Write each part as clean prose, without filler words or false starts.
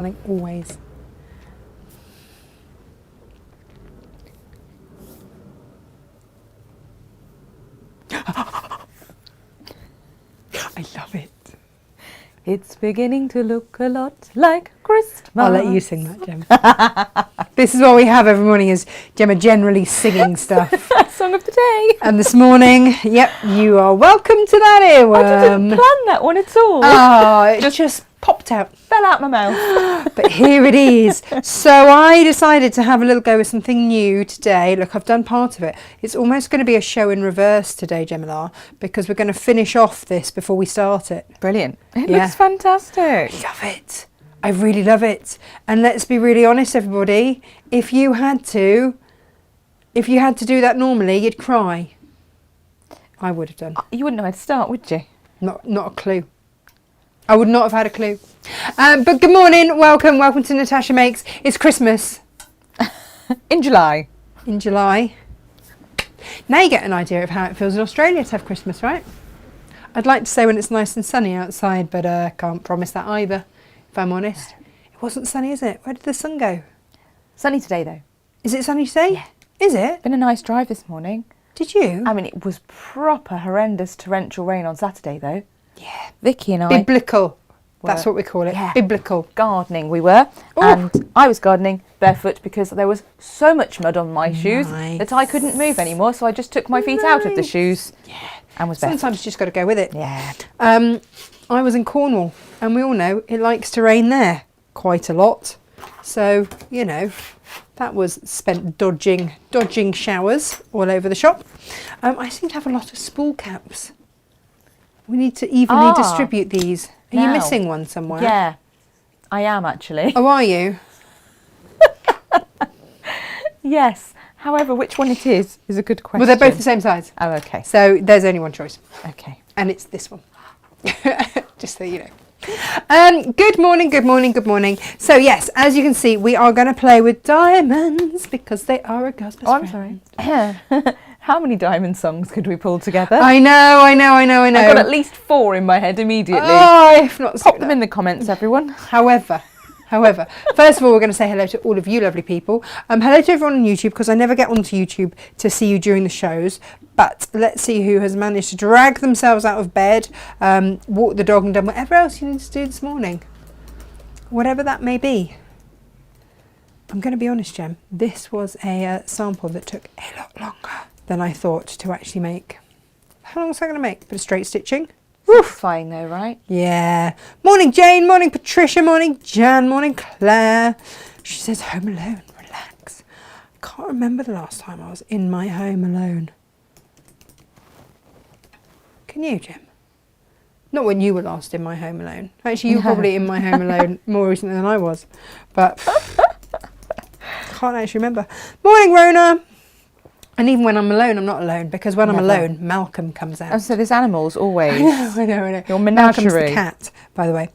Like always. I love it. It's beginning to look a lot like Christmas. I'll let you sing that, Gemma. This is what we have every morning, is Gemma generally singing stuff. Song of the day. And this morning, yep, you are welcome to that earworm. I didn't plan that one at all. Oh, it just popped out. Fell out my mouth. But here it is. So I decided to have a little go with something new today. Look, I've done part of it. It's almost going to be a show in reverse today, Gemma, because we're going to finish off this before we start it. Brilliant. It looks fantastic. Love it. I really love it. And let's be really honest, everybody. If you had to do that normally, you'd cry. I would have done. You wouldn't know where to start, would you? Not a clue. I would not have had a clue. But good morning, welcome to Natasha Makes. It's Christmas. In July. In July. Now you get an idea of how it feels in Australia to have Christmas, right? I'd like to say when it's nice and sunny outside, but can't promise that either, if I'm honest. It wasn't sunny, is it? Where did the sun go? Sunny today, though. Is it sunny today? Yeah. Is it? Been a nice drive this morning. Did you? I mean, it was proper horrendous torrential rain on Saturday, though. Yeah. Vicky and I... Biblical. That's what we call it. Yeah. Biblical. Gardening we were. Ooh. And I was gardening barefoot because there was so much mud on my shoes that I couldn't move anymore. So I just took my feet out of the shoes and was barefoot. Sometimes you just got to go with it. Yeah. I was in Cornwall, and we all know it likes to rain there quite a lot. So, you know, that was spent dodging showers all over the shop. I seem to have a lot of spool caps. We need to evenly distribute these. Are you missing one somewhere? Yeah, I am actually. Oh, are you? Yes. However, which one it is a good question. Well, they're both the same size. Oh, okay. So there's only one choice. Okay. And it's this one. Just so you know. Good morning. So yes, as you can see, we are going to play with diamonds because they are a girl's best friend. Sorry. How many diamond songs could we pull together? I know. I've got at least 4 in my head immediately. Oh, if not, pop them in the comments, everyone. However, first of all, we're going to say hello to all of you lovely people. Hello to everyone on YouTube, because I never get onto YouTube to see you during the shows. But let's see who has managed to drag themselves out of bed, walk the dog and done whatever else you need to do this morning. Whatever that may be. I'm going to be honest, Jem. This was a sample that took a lot longer than I thought to actually make. How long was I going to make? Bit of straight stitching. Satisfying though, right? Yeah. Morning Jane, morning Patricia, morning Jan, morning Claire. She says home alone, relax. I can't remember the last time I was in my home alone. Can you, Jim? Not when you were last in my home alone. Actually, you were probably in my home alone more recently than I was. But can't actually remember. Morning Rona. And even when I'm alone, I'm not alone, because when I'm alone, Malcolm comes out. Oh, so there's animals always. I know. Your menagerie. Malcolm's the cat, by the way,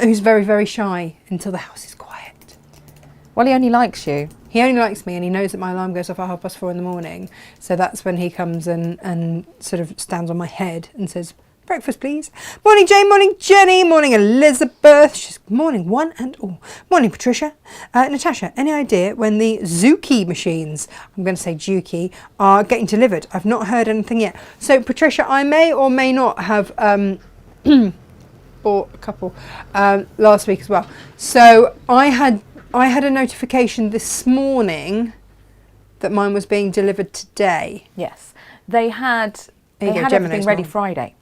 who's very, very shy until the house is quiet. Well, he only likes you. He only likes me, and he knows that my alarm goes off at 4:30 in the morning. So that's when he comes and sort of stands on my head and says, breakfast, please. Morning, Jane. Morning, Jenny. Morning, Elizabeth. She's morning, one and all. Morning, Patricia. Natasha, any idea when the Zuki machines, I'm going to say Juki, are getting delivered? I've not heard anything yet. So, Patricia, I may or may not have bought a couple last week as well. So, I had a notification this morning that mine was being delivered today. Yes. They had everything ready Friday.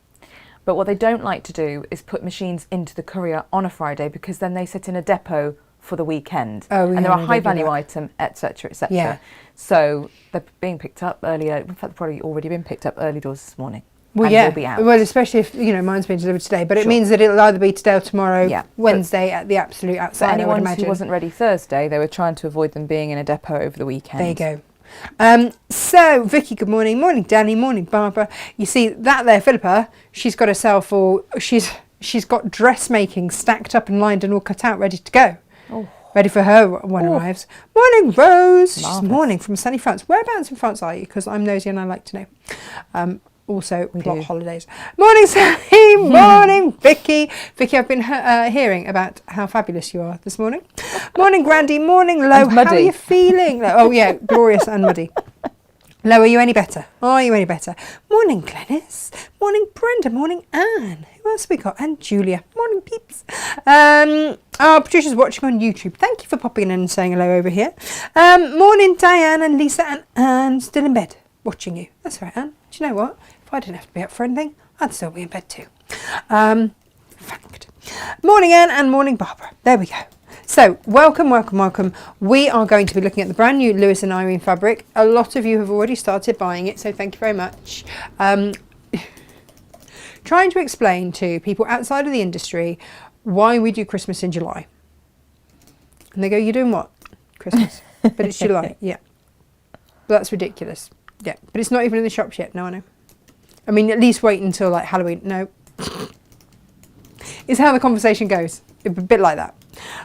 But what they don't like to do is put machines into the courier on a Friday, because then they sit in a depot for the weekend. Oh, yeah, and they're a high value item, etc., etc. Yeah. So they're being picked up earlier. In fact, they've probably already been picked up early doors this morning. Well, and yeah. will be out. Well, especially if, mine's been delivered today. But it means that it'll either be today or tomorrow, Wednesday at the absolute outside, For anyone I would imagine. who wasn't ready Thursday, they were trying to avoid them being in a depot over the weekend. There you go. So Vicky, good morning. Morning Danny, morning Barbara. You see that there, Philippa, she's got herself all, she's got dressmaking stacked up and lined and all cut out, ready to go. Oh. Ready for her when arrives. Morning Rose. She's morning from sunny France. Whereabouts in France are you? Because I'm nosy and I like to know. also plot holidays. Morning, Sally. Morning, Vicky. Vicky, I've been hearing about how fabulous you are this morning. Morning, Grandy. Morning, Lo. How are you feeling? Oh, yeah, glorious and muddy. Lo, are you any better? Are you any better? Morning, Glenys. Morning, Brenda. Morning, Anne. Who else have we got? And Julia. Morning, peeps. Patricia's watching on YouTube. Thank you for popping in and saying hello over here. Morning, Diane and Lisa and Anne. Still in bed watching you. That's right, Anne. Do you know what? If I didn't have to be up for anything, I'd still be in bed too. Fact. Morning, Anne, and morning, Barbara. There we go. So, welcome. We are going to be looking at the brand new Lewis and Irene fabric. A lot of you have already started buying it, so thank you very much. Trying to explain to people outside of the industry why we do Christmas in July. And they go, you're doing what? Christmas. But it's July. Yeah. But that's ridiculous. Yeah. But it's not even in the shops yet. No, I know. I mean, at least wait until like Halloween. No. It's how the conversation goes. A bit like that.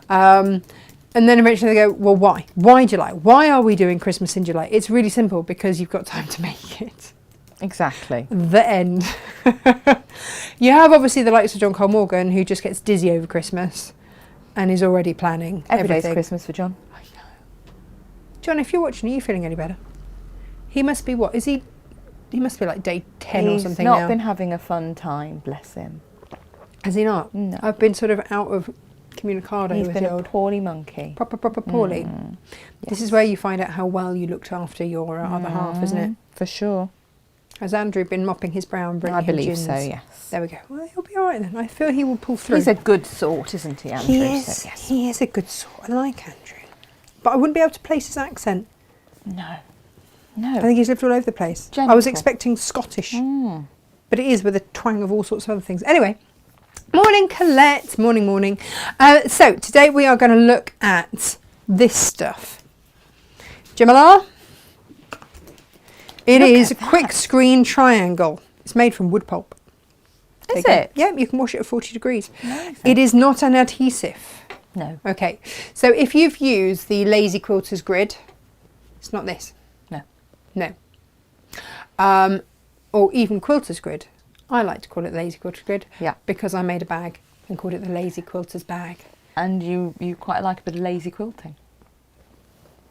And then eventually they go, well, why? Why July? Why are we doing Christmas in July? It's really simple, because you've got time to make it. Exactly. The end. You have obviously the likes of John Cole Morgan, who just gets dizzy over Christmas and is already planning every everything. day's Christmas for John. I know. John, if you're watching, are you feeling any better? He must be what? Is he? He must be like day 10 or something now. He's not been having a fun time, bless him. Has he not? No. I've been sort of out of communicado He's with been the a old poorly monkey. proper poorly. Yes. This is where you find out how well you looked after your other half, isn't it? For sure. Has Andrew been mopping his brow and bringing I him believe gins? so, yes. There we go. Well, he'll be all right then. I feel he will pull through. He's a good sort, isn't he, Andrew? He is. So, yes. He is a good sort. I like Andrew. But I wouldn't be able to place his accent. No. I think he's lived all over the place. Gentle. I was expecting Scottish. But it is with a twang of all sorts of other things. Anyway. Morning, Colette. Morning. So, today we are going to look at this stuff. Jamala? It is a quick screen triangle. It's made from wood pulp. Is it? Yeah, you can wash it at 40 degrees. Amazing. It is not an adhesive. No. Okay, so if you've used the Lazy Quilters grid, it's not this. No. Or even Quilters grid. I like to call it the Lazy Quilters grid. Yeah. Because I made a bag and called it the Lazy Quilters bag. And you quite like a bit of lazy quilting.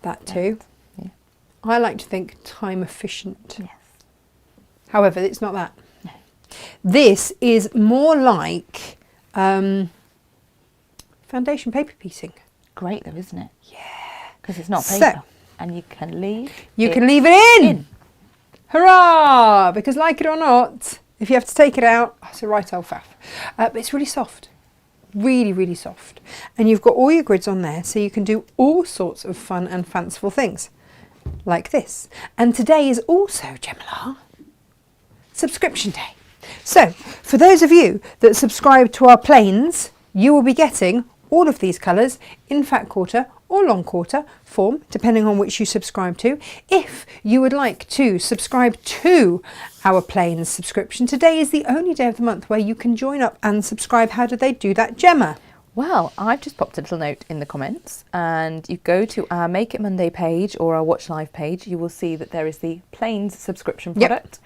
That too. Yeah. I like to think time efficient. Yes. However, it's not that. No. This is more like foundation paper piecing. Great though, isn't it? Yeah. Because it's not So, paper. And you can leave it in. Hurrah! Because like it or not, if you have to take it out, it's a right old faff. But it's really soft. Really, really soft. And you've got all your grids on there, so you can do all sorts of fun and fanciful things. Like this. And today is also, Gemma, subscription day. So, for those of you that subscribe to our planes, you will be getting all of these colours in fat quarter or long quarter form, depending on which you subscribe to. If you would like to subscribe to our planes subscription, today is the only day of the month where you can join up and subscribe. How do they do that, Gemma? Well, I've just popped a little note in the comments, and you go to our Make It Monday page or our Watch Live page, you will see that there is the planes subscription product.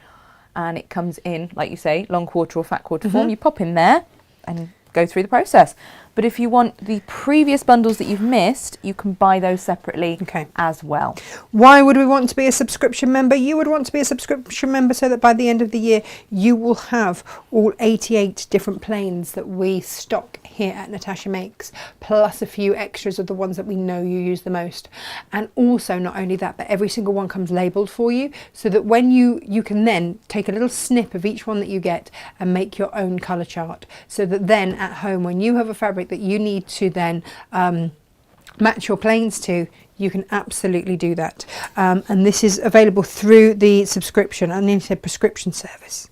And it comes in, like you say, long quarter or fat quarter form. You pop in there and go through the process. But if you want the previous bundles that you've missed, you can buy those separately as well. Why would we want to be a subscription member? You would want to be a subscription member so that by the end of the year, you will have all 88 different planes that we stock here at Natasha Makes, plus a few extras of the ones that we know you use the most. And also, not only that, but every single one comes labelled for you, so that when you can then take a little snip of each one that you get and make your own colour chart, so that then at home, when you have a fabric that you need to then match your planes to, you can absolutely do that. And this is available through the subscription. I nearly said prescription service.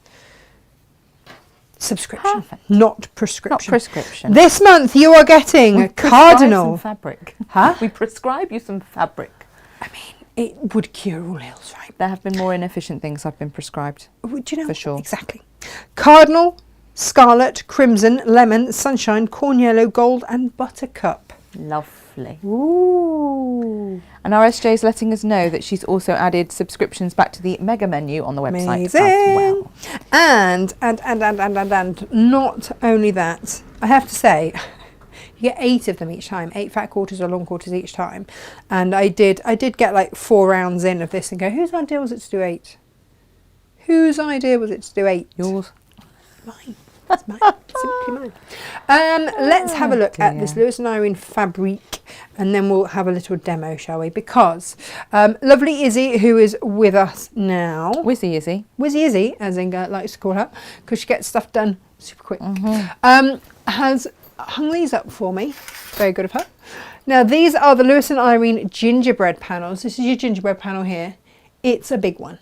Subscription, Perfect. not prescription. Not prescription. This month you are getting a cardinal. Some fabric. Huh? We prescribe you some fabric. I mean, it would cure all ills, right? There have been more inefficient things I've been prescribed. Would you know? For sure. Exactly. Cardinal, scarlet, crimson, lemon, sunshine, corn yellow, gold and buttercup. Lovely. Ooh. And RSJ is letting us know that she's also added subscriptions back to the mega menu on the website Amazing. as well. And not only that, I have to say, you get 8 of them each time, 8 fat quarters or long quarters each time. And I did get like 4 rounds in of this and go, whose idea was it to do 8? Whose idea was it to do 8? Yours. Mine. It's mine. Simply mine. Let's have a look at this Lewis and Irene fabric, and then we'll have a little demo, shall we? Because lovely Izzy, who is with us now, Wizzy Izzy, as Inga likes to call her, because she gets stuff done super quick, has hung these up for me. Very good of her. Now, these are the Lewis and Irene gingerbread panels. This is your gingerbread panel here. It's a big one.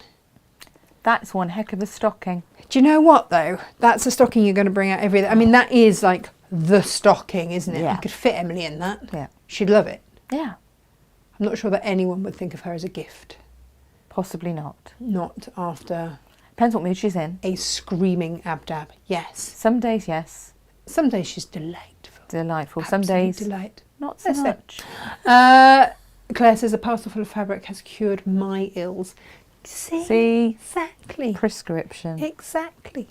that's one heck of a stocking. Do you know what, though? That's a stocking you're going to bring out every... I mean, that is like the stocking, isn't it? Yeah. You could fit Emily in that. Yeah. She'd love it. Yeah. I'm not sure that anyone would think of her as a gift. Possibly not. Not after Depends what mood she's in. a screaming abdab. Yes. Some days, yes. Some days she's delightful. Delightful. Some Absolute days, delight. not so That's it. much. Claire says a parcel full of fabric has cured my ills. See? Exactly. Prescription. Exactly.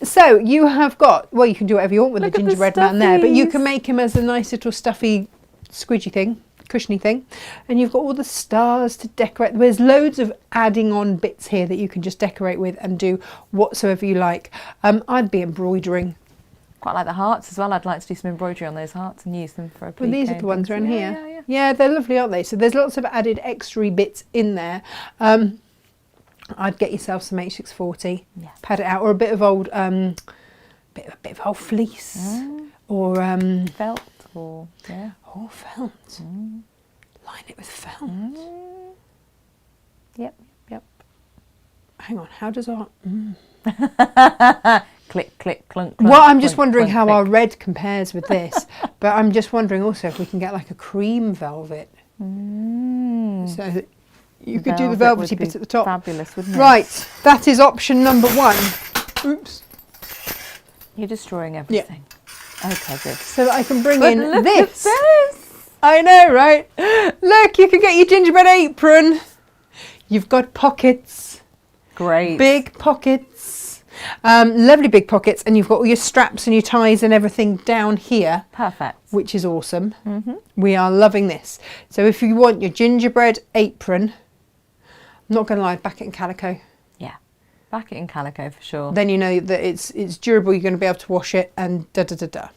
So you have got, well, you can do whatever you want with Look the at the gingerbread man there, but you stuffies. can make him as a nice little stuffy, squidgy thing, cushiony thing. And you've got all the stars to decorate. There's loads of adding on bits here that you can just decorate with and do whatsoever you like. I'd be embroidering. Quite like the hearts as well. I'd like to do some embroidery on those hearts and use them for a Well, these are plique the ones and around things. here. Yeah. Yeah, they're lovely, aren't they? So there's lots of added extra bits in there. I'd get yourself some H640, Yeah. pad it out, or a bit of old, bit of old fleece, or Felt or, yeah. or felt. Line it with felt. Yep. Hang on, how does our? Click, click, clunk, clunk. Well, I'm just clunk, wondering clunk, how click. our red compares with this, but I'm just wondering also if we can get like a cream velvet, so that you could do the Velvet velvety would be bit at the top. Fabulous, wouldn't it? Right, that is option number 1. Oops. You're destroying everything. Okay, good. So that I can bring But in look this. at this. I know, right? Look, you can get your gingerbread apron. You've got pockets, Great. big pockets, lovely big pockets, and you've got all your straps and your ties and everything down here, Perfect. which is awesome. We are loving this. So if you want your gingerbread apron, I'm not going to lie, back it in calico. Yeah. Back it in calico for sure. Then you know that it's durable, you're going to be able to wash it, and da-da-da-da.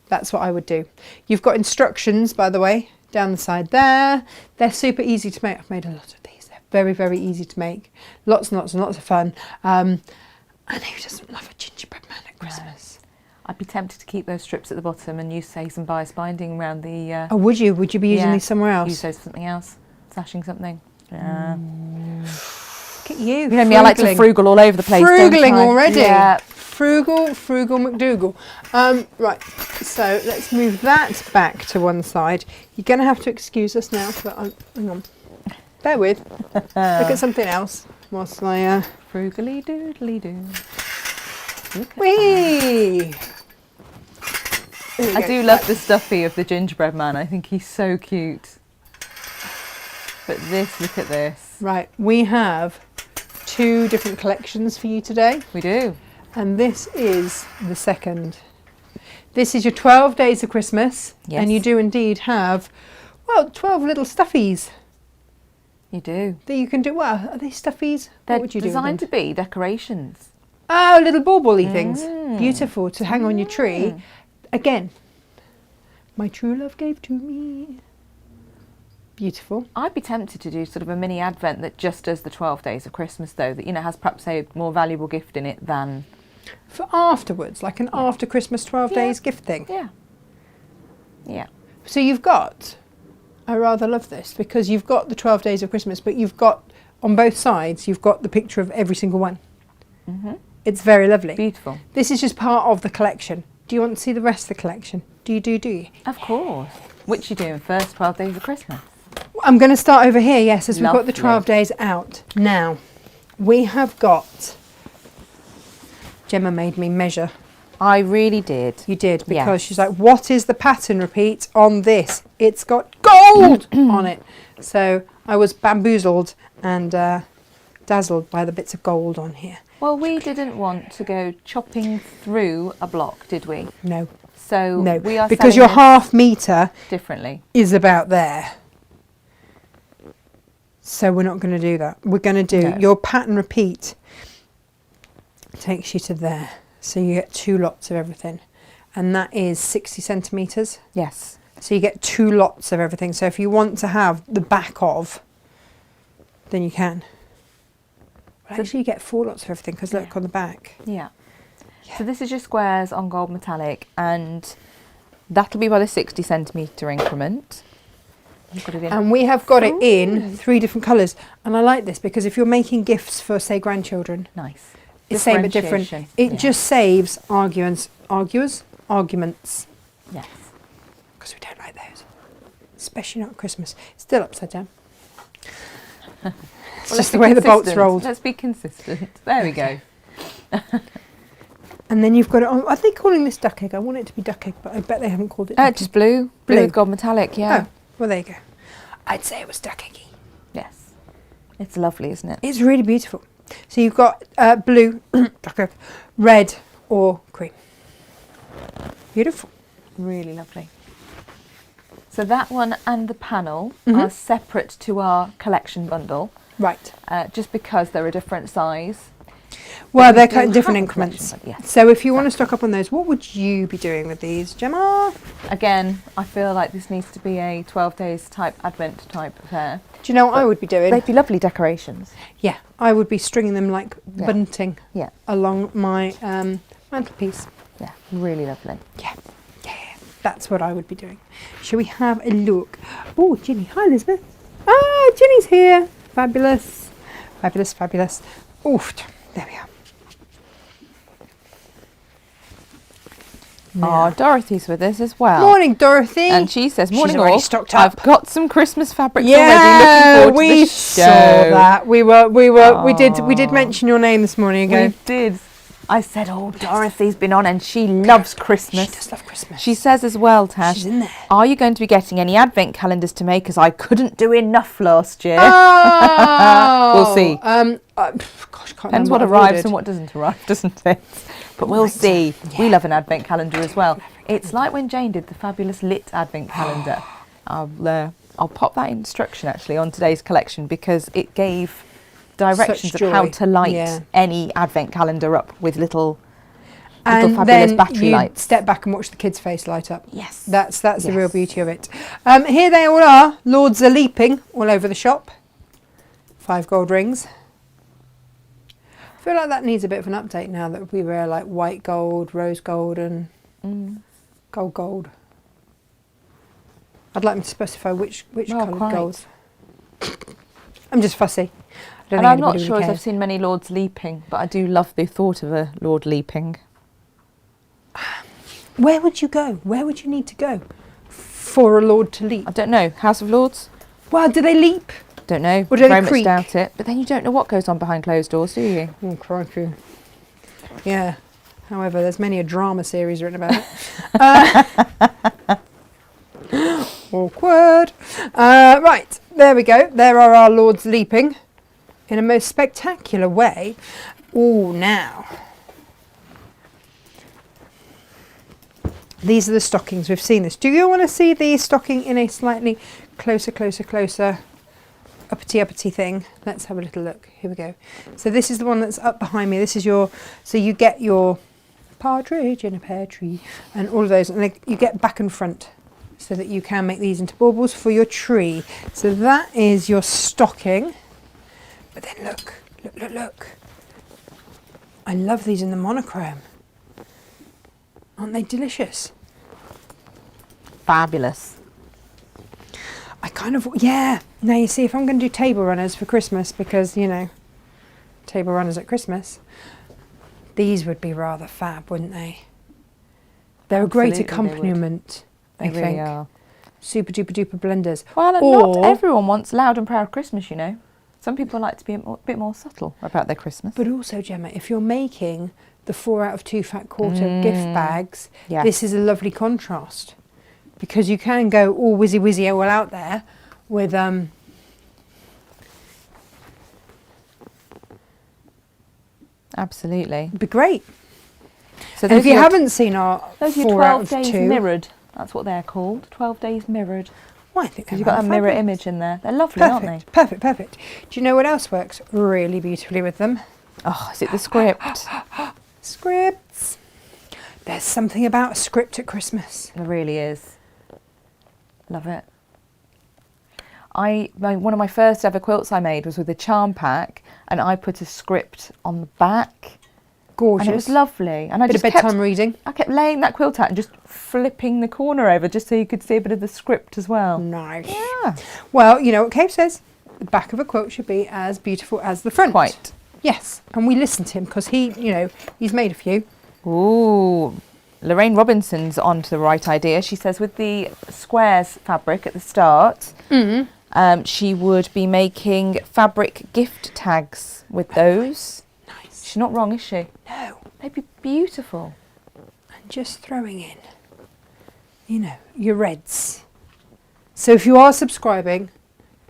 That's what I would do. You've got instructions, by the way, down the side there. They're super easy to make. I've made a lot of these. They're very, very easy to make. Lots and lots and lots of fun. And who doesn't love a gingerbread man at Christmas? I'd be tempted to keep those strips at the bottom and use, say, some bias binding around the... Oh, would you? Would you be using these somewhere else? Use those for something else. Sashing something. Yeah. Look at you. You know me, I like to frugal all over the place. don't Frugling I? already. Yeah. Frugal McDougal. Right, so let's move that back to one side. You're going to have to excuse us now, but hang on. Bear with. Look at something else whilst I... Frugally doodly doo. Whee! I do love the stuffy of the gingerbread man. I think he's so cute. But this, look at this. Right, we have 2 different collections for you today. We do. And this is the second. This is your 12 days of Christmas. Yes. And you do indeed have, well, 12 little stuffies You do. that you can do. Well, are they stuffies? They're What would you do with designed them? to be decorations. Oh, little bauble-y things. Beautiful to hang on your tree. Again, my true love gave to me. Beautiful. I'd be tempted to do sort of a mini advent that just does the 12 days of Christmas, though, that, you know, has perhaps a more valuable gift in it than... For afterwards, like an after Christmas 12 days gift thing. Yeah. Yeah. So you've got, I rather love this, because you've got the 12 days of Christmas, but you've got, on both sides, you've got the picture of every single one. It's very lovely. Beautiful. This is just part of the collection. Do you want to see the rest of the collection? Do you? Of course. Which you doing first, 12 days of Christmas? I'm going to start over here, yes, as we've got the Lovely. 12 days out. Now, we have got, Gemma made me measure I really did. You did, because Yes. she's like, what is the pattern repeat on this? It's got gold on it. So I was bamboozled and dazzled by the bits of gold on here. Well, we didn't want to go chopping through a block, did we? No, So no, we are because selling your this half metre differently. is about there. So we're not going to do that. We're going to do No. your pattern repeat takes you to there. So you get 2 lots of everything. And that is 60 centimetres. Yes. So you get 2 lots of everything. So if you want to have the back of, then you can. Well, actually you get 4 lots of everything, because look on the back. Yeah. So this is your squares on gold metallic, and that'll be by the 60 centimetre increment. You've got it in. And we have got it in 3 different colours. And I like this because if you're making gifts for, say, grandchildren, Nice. it's same but different. Differentiation. It Yeah. just saves arguments, Yes. because we don't like those, especially not at Christmas. It's still upside down. It's Well, just the way the bolts consistent. rolled. Let's be consistent. There we go. And then you've got it on. Are they calling this duck egg? I want it to be duck egg, but I bet they haven't called it duck Just egg. blue. Blue Blue. with gold metallic, yeah. Oh, well, there you go. I'd say it was duck eggy. Yes. It's lovely, isn't it? It's really beautiful. So you've got blue, duck egg, red, or cream. Beautiful. Really lovely. So that one and the panel Mhm. are separate to our collection bundle, Right. just because they're a different size. Well, we they're do kind of different have a increments. collection, but yes, So if you want to stock up on those, what would you be doing with these, Gemma? Again, I feel like this needs to be a 12 days type Advent type affair. Do you know what I would be doing? They'd be lovely decorations. Yeah, I would be stringing them like Yeah. bunting Yeah, along my mantelpiece. yeah, really lovely. Yeah, that's what I would be doing. Shall we have a look? Oh, Ginny. Hi, Elizabeth. Ah, Ginny's here. Fabulous. Fabulous, fabulous. Oof, there we are. Oh, Dorothy's with us as well. Morning, Dorothy. And she says, She's morning already all. stocked I've up. got some Christmas fabrics Yeah, already. Looking forward to we the saw show. that. We did mention your name this morning ago. We did. I said, oh, Dorothy's been on and she loves Christmas. She does love Christmas. She says as well, Tash, She's in there. are you going to be getting any advent calendars to make, as I couldn't do enough last year? Oh, We'll see. Gosh, can't Depends remember what I've arrives ordered. and what doesn't arrive, doesn't it? But we'll Right. see. Yeah. We love an advent calendar as well. It's like when Jane did the fabulous lit advent calendar. I'll pop that instruction actually on today's collection, because it gave directions Such of how joy. to light Yeah. any advent calendar up with little And fabulous then battery you lights. step back and watch the kid's face light up. Yes. That's the real Yes. beauty of it. Here they all are. Lords are leaping all over the shop. 5 gold rings. I feel like that needs a bit of an update now that we wear like white gold, rose gold, and gold. I'd like them to specify which Well, coloured quite. golds. I'm just fussy. I don't And think I'm not anybody sure really as I've cares. seen many lords leaping, but I do love the thought of a lord leaping. Where would you go? Where would you need to go for a lord to leap? I don't know. House of Lords? Well, do they leap? Don't know. Or do they Very much creak? doubt it. But then you don't know what goes on behind closed doors, do you? Oh, crikey. Yeah. However, there's many a drama series written about it. Awkward. Right, there we go. There are our lords leaping in a most spectacular way. Oh, now. These are the stockings. We've seen this. Do you want to see the stocking in a slightly closer, uppity thing? Let's have a little look. Here we go. So this is the one that's up behind me. This is your, so you get your partridge in a pear tree and all of those, and you get back and front so that you can make these into baubles for your tree. So that is your stocking. But then look. I love these in the monochrome. Aren't they delicious? Fabulous. I kind of, yeah. Now you see, if I'm going to do table runners for Christmas, because, you know, table runners at Christmas, these would be rather fab, wouldn't they? They're a great Absolutely they would. accompaniment, They I really think. are. Super duper duper blenders. Well, and Or- not everyone wants loud and proud Christmas, you know. Some people like to be a bit more subtle about their Christmas. But also, Gemma, if you're making the 4 out of 2 fat quarter gift bags, Yes. this is a lovely contrast, because you can go all whizzy whizzy all out there with Absolutely. it'd be great. So And if you haven't seen our those are 4 out of 12 days 2, mirrored. That's what they're called. 12 days mirrored. well, I think Because you've got a mirror image in there. They're lovely, aren't they? Perfect. Do you know what else works really beautifully with them? Oh, is it the script? Scripts. There's something about a script at Christmas. There really is. Love it. One of my first ever quilts I made was with a charm pack, and I put a script on the back. Gorgeous. And it was lovely. And I Bit of just bedtime reading. I kept laying that quilt out and just flipping the corner over just so you could see a bit of the script as well. Nice. Yeah. Well, you know what Cave says? The back of a quilt should be as beautiful as the front. Quite. Yes. And we listened to him because he, you know, he's made a few. Ooh. Lorraine Robinson's on to the right idea. She says with the squares fabric at the start, she would be making fabric gift tags with those. Nice. She's not wrong, is she? No. They'd be beautiful. And just throwing in, you know, your reds. So if you are subscribing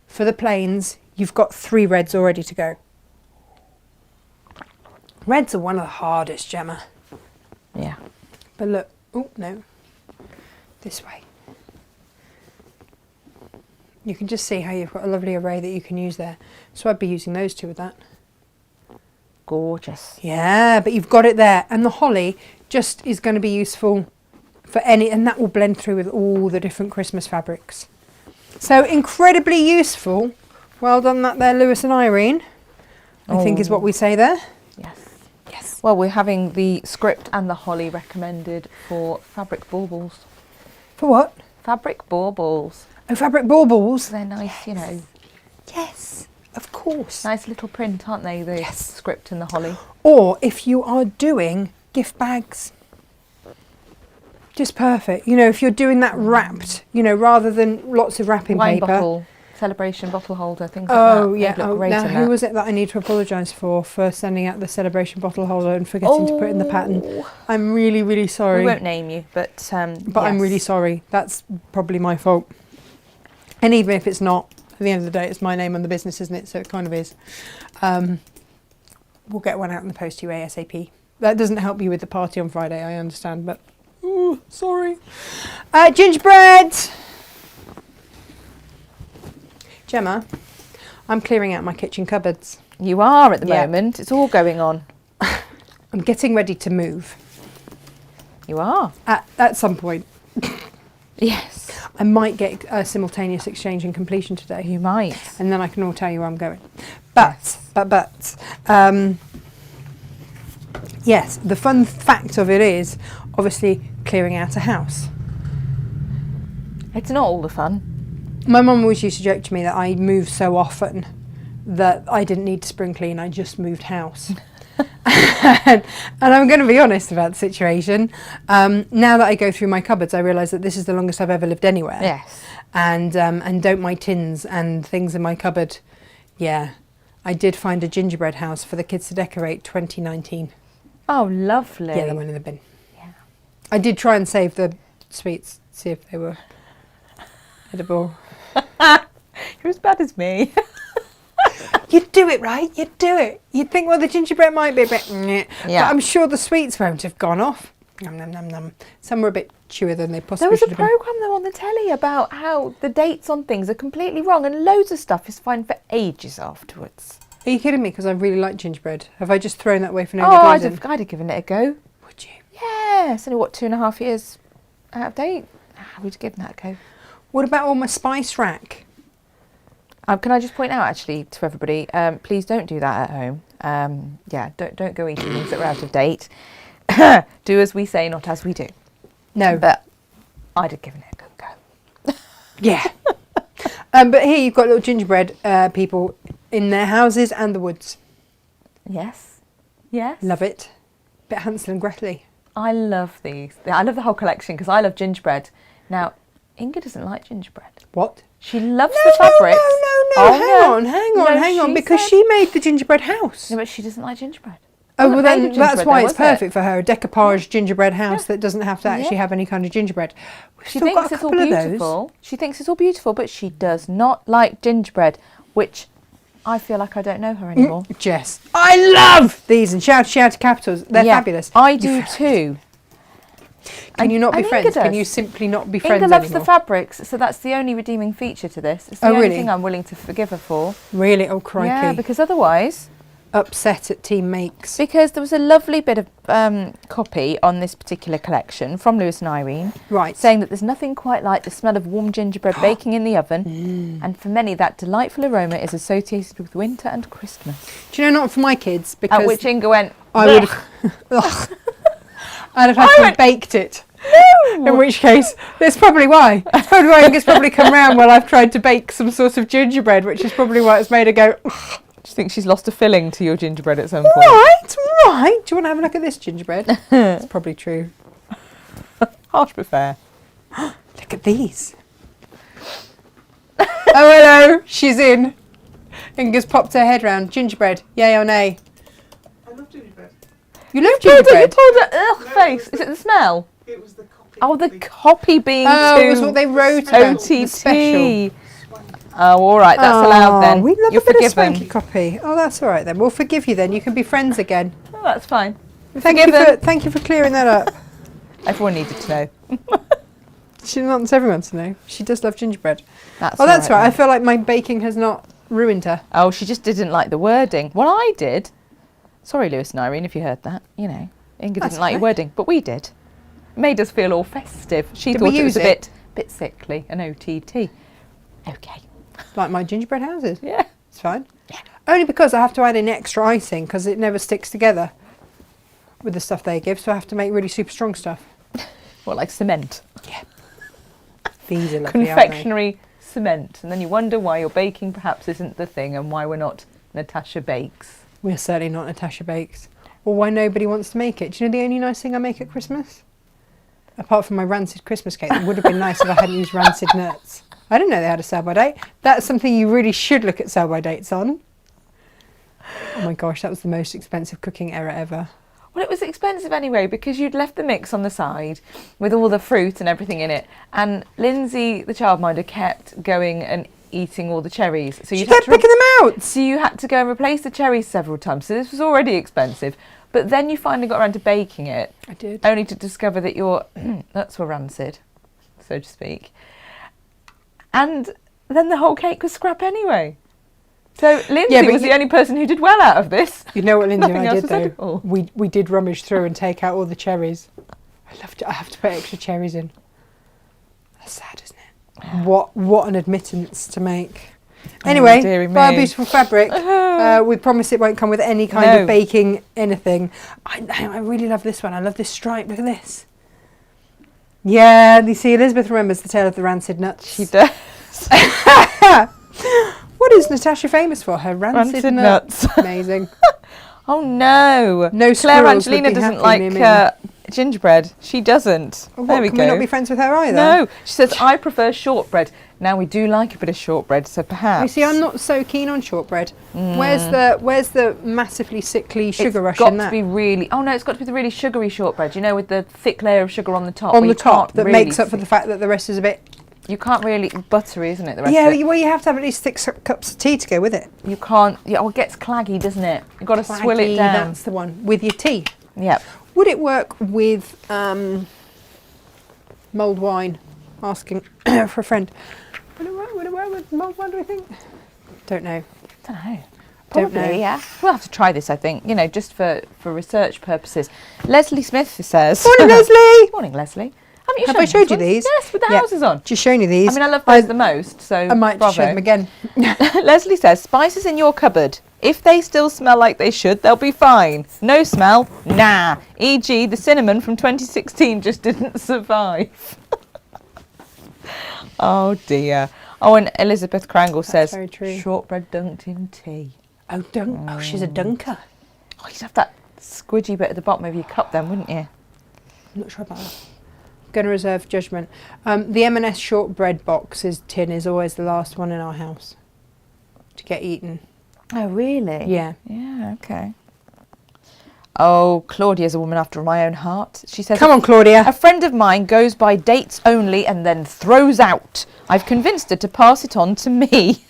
for the plains, you've got 3 reds all ready to go. Reds are one of the hardest, Gemma. Yeah. But look, oh no, this way. You can just see how you've got a lovely array that you can use there. So I'd be using those 2 with that. Gorgeous. Yeah, but you've got it there. And the holly just is going to be useful for any, and that will blend through with all the different Christmas fabrics. So incredibly useful. Well done that there, Lewis and Irene, I think is what we say there. Yes. Yes. Well, we're having the script and the holly recommended for fabric baubles. For what? Fabric baubles. Oh, fabric baubles. They're nice, you know. Yes, of course. Nice little print, aren't they? The Yes. script and the holly. Or if you are doing gift bags, just perfect. You know, if you're doing that wrapped, you know, rather than lots of wrapping Wine paper. bottle, celebration bottle holder, things like that. Oh yeah. They'd look Oh, great now in who that. was it that I need to apologise for sending out the celebration bottle holder and forgetting to put in the pattern? I'm really, really sorry. We won't name you, but I'm really sorry. That's probably my fault. And even if it's not, at the end of the day, it's my name on the business, isn't it? So it kind of is. We'll get one out in the post to you ASAP. That doesn't help you with the party on Friday, I understand, but ooh, sorry. Gingerbread! Gemma, I'm clearing out my kitchen cupboards. You are at the Yeah. moment. It's all going on. I'm getting ready to move You are. at some point. Yes. I might get a simultaneous exchange and completion today. You might. And then I can all tell you where I'm going. Yes, the fun fact of it is obviously clearing out a house. It's not all the fun. My mum always used to joke to me that I move so often that I didn't need to spring clean, I just moved house. And I'm going to be honest about the situation. Now that I go through my cupboards, I realise that this is the longest I've ever lived anywhere. Yes. And don't my tins and things in my cupboard. Yeah, I did find a gingerbread house for the kids to decorate 2019. Oh, lovely. Yeah, they went in the bin. Yeah. I did try and save the sweets, see if they were edible. You're as bad as me. You'd do it, right? You'd do it. You'd think, well, the gingerbread might be a bit meh, Yeah. but I'm sure the sweets won't have gone off. Nom, nom, nom, nom. Some were a bit chewier than they possibly There was a should have been. programme though on the telly about how the dates on things are completely wrong and loads of stuff is fine for ages afterwards. Are you kidding me? Because I really like gingerbread. Have I just thrown that away for no Oh, good I'd reason? have given it a go. Would you? Yeah, it's only, 2.5 years out of date. We'd given that a go. What about all my spice rack? Can I just point out actually to everybody, please don't do that at home. Yeah, don't go eating things that are out of date. Do as we say, not as we do. No. But I'd have given it a good go. Yeah. But here you've got little gingerbread people in their houses and the woods. Yes. Yes. Love it. Bit Hansel and Gretel. I love these. I love the whole collection because I love gingerbread. Now, Inga doesn't like gingerbread. What? She loves the fabrics. No. Oh, Hang on. No, Because said- she made the gingerbread house. No, but she doesn't like gingerbread. Oh, well, then made of that's gingerbread why though, it's was it? perfect for her. A decoupage gingerbread house that doesn't have to actually Yeah. have any kind of gingerbread. We've She still got thinks a it's all couple of those. beautiful. She thinks it's all beautiful, but she does not like gingerbread, which I feel like I don't know her anymore. Jess, I love these in shouty capitals. They're fabulous. I do too. Can you not be and friends? Inga Can you does. simply not be Inga friends loves anymore? the fabrics, so that's the only redeeming feature to this. It's the Oh, only really? thing I'm willing to forgive her for. Really? Oh, crikey. Yeah, because otherwise... Upset at Team Makes. Because there was a lovely bit of copy on this particular collection from Lewis and Irene, Right. saying that there's nothing quite like the smell of warm gingerbread baking in the oven, and for many that delightful aroma is associated with winter and Christmas. Do you know, not for my kids, because At which Inga went, I would have... I'd have had to have baked it. In which case, that's probably why. That's probably why Inga's probably come round while I've tried to bake some sort of gingerbread, which is probably why it's made her go, "Ugh." Do you think she's lost a filling to your gingerbread at some point? Right. Do you want to have a look at this gingerbread? It's probably true. Harsh but fair. Look at these. Oh, hello. She's in. Inga's popped her head round. Gingerbread. Yay or nay? I love gingerbread. You love You gingerbread? pulled her face. Is it the smell? It was the copy. Oh, the copy being Oh, too it was what they wrote about. The special. OTT. Oh, all right, that's allowed then. We love You're a bit of forgiven. swanky copy. Oh, that's all right then. We'll forgive you then. You can be friends again. Oh, that's fine. Thank you for clearing that up. Everyone needed to know. She wants everyone to know. She does love gingerbread. That's Oh, that's right. I then. feel like my baking has not ruined her. Oh, she just didn't like the wording. Well, I did. Sorry, Lewis and Irene, if you heard that. You know, Inga That's didn't like your okay. wording, but we did. Made us feel all festive. She Did thought we it was use a it? bit sickly, an OTT. Okay. Like my gingerbread houses. Yeah. It's fine. Only because I have to add in extra icing because it never sticks together with the stuff they give. So I have to make really super strong stuff. Well, like cement. These are lovely, aren't Confectionery cement. And then you wonder why your baking perhaps isn't the thing and why we're not Natasha Bakes. they? We're certainly not Natasha Bakes. Or why nobody wants to make it. Do you know the only nice thing I make at Christmas? Apart from my rancid Christmas cake. It would have been nice if I hadn't used rancid nuts. I didn't know they had a sell-by date. That's something you really should look at sell-by dates on. Oh my gosh, that was the most expensive cooking error ever. Well, it was expensive anyway because you'd left the mix on the side with all the fruit and everything in it. And Lindsay, the childminder, kept going and eating all the cherries. So You you'd had kept to picking them out! So you had to go and replace the cherries several times. So this was already expensive. But then you finally got around to baking it, I did. only to discover that your nuts were rancid, so to speak. And then the whole cake was scrap anyway. So Lindsay Yeah, but was the only person who did well out of this. You know what Lindsay and Nothing I else did was though? edible. We did rummage through and take out all the cherries. I have to put extra cherries in. That's sad, isn't it? What an admittance to make. Anyway, dearie buy a me. beautiful fabric. We promise it won't come with any kind No. of baking anything. I really love this one. I love this stripe. Look at this. Yeah, you see, Elizabeth remembers the tale of the rancid nuts. She does. What is Natasha famous for? Her rancid, Rancid nuts. nuts. Amazing. Oh no. No Claire squirrels would Angelina be doesn't happy near me. like gingerbread. She doesn't. Oh, There what, we can go. we not be friends with her either? No, she says I prefer shortbread. Now we do like a bit of shortbread, so perhaps. You see, I'm not so keen on shortbread. Where's the massively sickly sugar rush It's got in to that? be really. Oh no, it's got to be the really sugary shortbread. You know, with the thick layer of sugar on the top. On where the you top can't that really makes up for the fact that the rest is a bit. You can't really buttery, isn't it? The rest Yeah, of it. well, you have to have at least 6 cups of tea to go with it. You can't. Yeah, oh, it gets claggy, doesn't it? You've got to swill it Claggy, down. That's the one with your tea. Yep. Would it work with mulled wine? Asking for a friend. Would it work with mulled wine? Do we think? Don't know. Don't know. Don't Probably, know. yeah. We'll have to try this, I think. You know, just for research purposes. Leslie Smith says. Morning, Leslie. Morning, Leslie. Haven't you Have shown I showed you ones? these? Yes, with the Yeah. houses on. Just showing you these. I mean, I love those the most, so I might bravo. show them again. Leslie says, spices in your cupboard. If they still smell like they should, they'll be fine. No smell? Nah. E.g., the cinnamon from 2016 just didn't survive. Oh, dear. Oh, and Elizabeth Crangle says, very true. shortbread dunked in tea. Oh, oh, she's a dunker. Oh, you'd have that squidgy bit at the bottom of your cup then, wouldn't you? I'm not sure about that. Going to reserve judgment. The M&S shortbread box's tin is always the last one in our house to get eaten. Oh, really? Yeah. Yeah, okay. Oh, Claudia's a woman after my own heart. She says, Come on, Claudia. a friend of mine goes by dates only and then throws out. I've convinced her to pass it on to me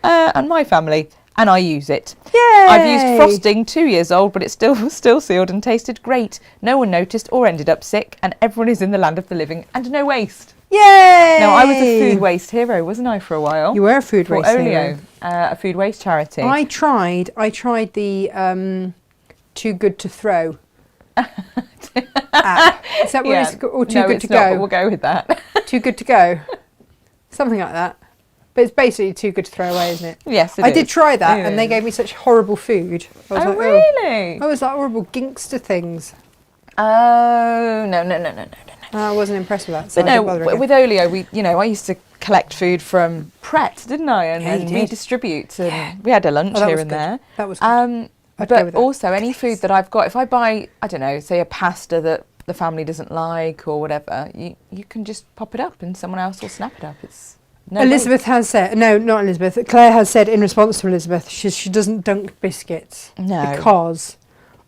and my family, and I use it. Yay! I've used frosting 2 years old, but it's still sealed and tasted great. No one noticed or ended up sick, and everyone is in the land of the living and no waste. Yay! Now, I was a food waste hero, wasn't I, for a while? You were a food for waste Olio, hero. a food waste charity. I tried the Too Good to Throw app. Is that what it's called? Or Too Good it's to not, Go? but we'll go with that. Too Good to Go. Something like that. But it's basically too good to throw away, isn't it? Yes, it I is. did try that, It and they is. gave me such horrible food. I was Oh, like, really? I was like horrible ginkster things. Oh, no. I wasn't impressed with that. So But I no, didn't bother again. with Olio, I used to collect food from Pret, didn't I? And Yeah, you then did. redistribute. And we had a lunch Oh, that here was and good. there. That was good. I'd go But with that. also any food that I've got, if I buy, I don't know, say a pasta that the family doesn't like or whatever, you can just pop it up and someone else will snap it up. It's no Elizabeth has said, no, not Elizabeth. Claire has said in response to Elizabeth, she doesn't dunk biscuits No. because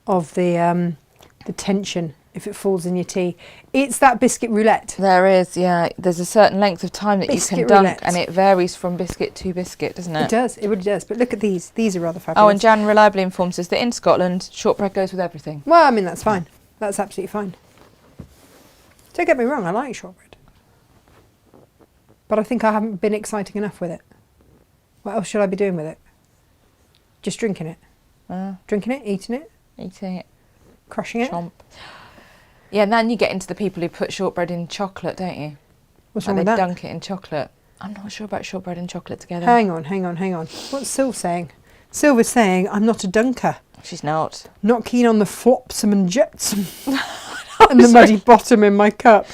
of the tension if it falls in your tea. It's that biscuit roulette. There is, yeah. There's a certain length of time that Biscuit you can dunk, roulette. and it varies from biscuit to biscuit, doesn't It it? does, it really does. But look at these. These are rather fabulous. Oh, and Jan reliably informs us that in Scotland, shortbread goes with everything. Well, I mean, that's fine. That's absolutely fine. Don't get me wrong, I like shortbread. But I think I haven't been exciting enough with it. What else should I be doing with it? Just drinking it. Drinking it, eating it, Eating it, crushing it. chomp. Yeah, and then you get into the people who put shortbread in chocolate, don't you? What's Like wrong they with that? dunk it in chocolate. I'm not sure about shortbread and chocolate together. Hang on. What's Syl saying? Sylva's saying, I'm not a dunker. She's not. Not keen on the flopsome and jetsam and the muddy bottom in my cup.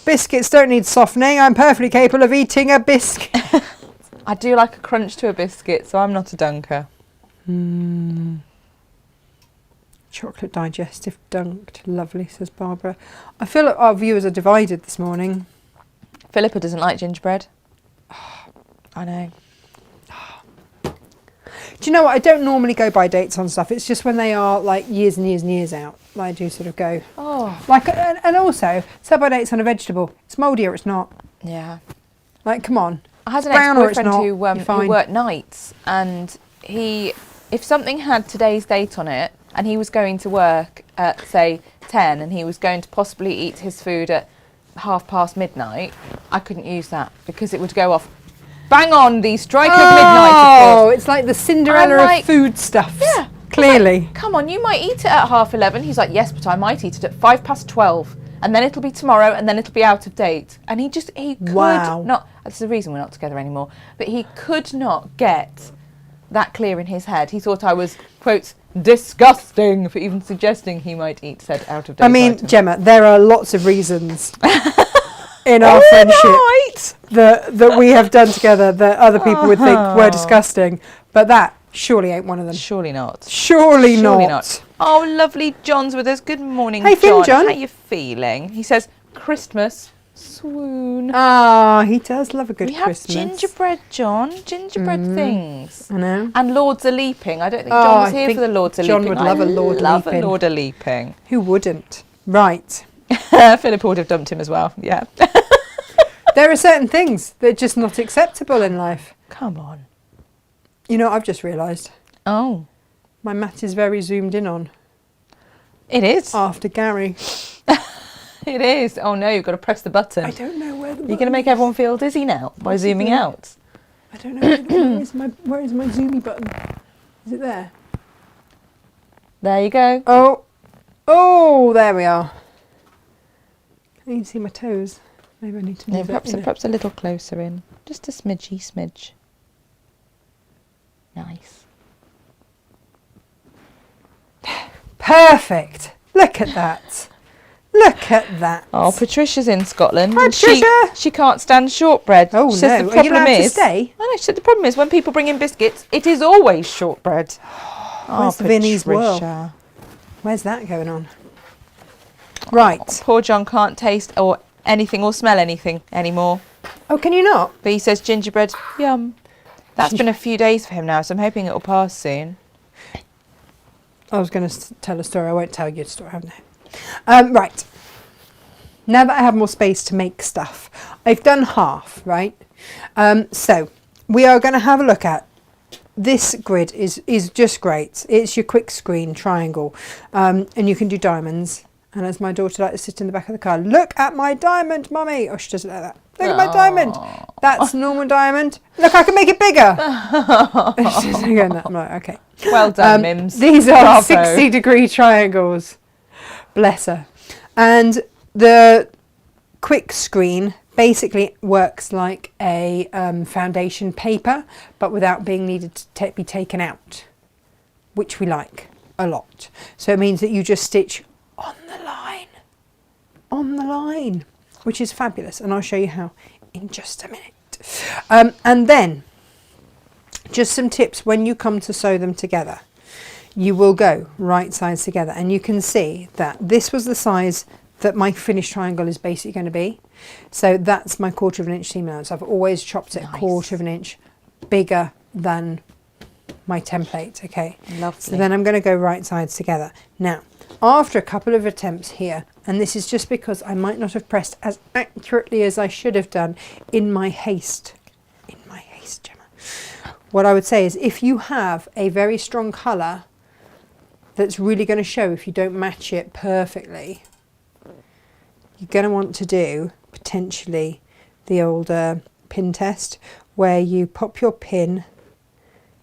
Biscuits don't need softening. I'm perfectly capable of eating a biscuit. I do like a crunch to a biscuit, so I'm not a dunker. Chocolate digestive dunked. Lovely, says Barbara. I feel like our viewers are divided this morning. Philippa doesn't like gingerbread. I know. Do you know what? I don't normally go by dates on stuff. It's just when they are like years and years and years out. I do sort of go. Oh. Like, and also, sell by dates on a vegetable. It's mouldy or it's not. Yeah. Like, come on. I had an brown or it's ex-boyfriend not, who you're fine. worked nights, and if something had today's date on it, and he was going to work at say 10, and he was going to possibly eat his food at midnight, I couldn't use that because it would go off. Bang on the strike of midnight. Oh, Of course. it's like the Cinderella I'm like, of food stuff. Yeah. Clearly. Come on, you might eat it at 11:30. He's like, yes, but I might eat it at 12:05. And then it'll be tomorrow, and then it'll be out of date. And he could Wow. not, that's the reason we're not together anymore, but he could not get that clear in his head. He thought I was, quote, disgusting for even suggesting he might eat said out of date I mean, item. Gemma, there are lots of reasons in our friendship Right. that we have done together that other people would think were disgusting. But that surely ain't one of them. Surely not. Surely Surely not. not. Oh, lovely John's with us. Good morning, Hey, Finn John. How you feeling? He says, Christmas, swoon. Ah, he does love a good We have Christmas. gingerbread, John. Gingerbread things. I know. And Lords a leaping. I don't think Oh, John was I here think for the Lords a John leaping. would love a Lord love leaping. a Lord a leaping. Who wouldn't? Right. Philippa would have dumped him as well. Yeah. There are certain things that are just not acceptable in life. Come on. You know what I've just realised? Oh. My mat is very zoomed in on It is. after Gary. It is. Oh no, you've got to press the button. I don't know where the You're going to make everyone feel dizzy now by zooming out. I don't know where is my zoomy button? Is it there? There you go. Oh, there we are. Can you see my toes? Maybe I need to No, move it. perhaps a little closer in. Just a smidge. Nice. Perfect. Look at that. Look at that. Oh, Patricia's in Scotland. Hi, and Patricia. She can't stand shortbread. Oh, She says no. the Are you problem allowed to is, stay? I know, she said the problem is when people bring in biscuits, it is always shortbread. Where's the Vinnie's whirl? Patricia. Where's that going on? Right. Poor John can't taste or anything or smell anything anymore. Oh, can you not? But he says gingerbread, yum. That's been a few days for him now, so I'm hoping it'll pass soon. I was going to tell a story. I won't tell you a story. I have right. Now that I have more space to make stuff, I've done half, right? So we are going to have a look at this grid is just great. It's your quick screen triangle, and you can do diamonds. And as my daughter likes to sit in the back of the car, look at my diamond, mummy. Oh, she does it like that. Look at my diamond. That's normal diamond. Look, I can make it bigger. She's doing that. I'm like, okay. Well done, Mims. These are Bravo. 60-degree triangles. Bless her. And the quick screen basically works like a foundation paper, but without being needed to be taken out, which we like a lot. So it means that you just stitch on the line, which is fabulous. And I'll show you how in just a minute. And then just some tips when you come to sew them together. You will go right sides together, and you can see that this was the size that my finished triangle is basically going to be. So that's my 1/4 of an inch seam allowance. I've always chopped it a 1/4 of an inch bigger than my template. Okay, Lovely. so then I'm going to go right sides together. Now, after a couple of attempts here, and this is just because I might not have pressed as accurately as I should have done in my haste, Gemma. What I would say is, if you have a very strong colour that's really going to show if you don't match it perfectly, you're going to want to do potentially the old pin test, where you pop your pin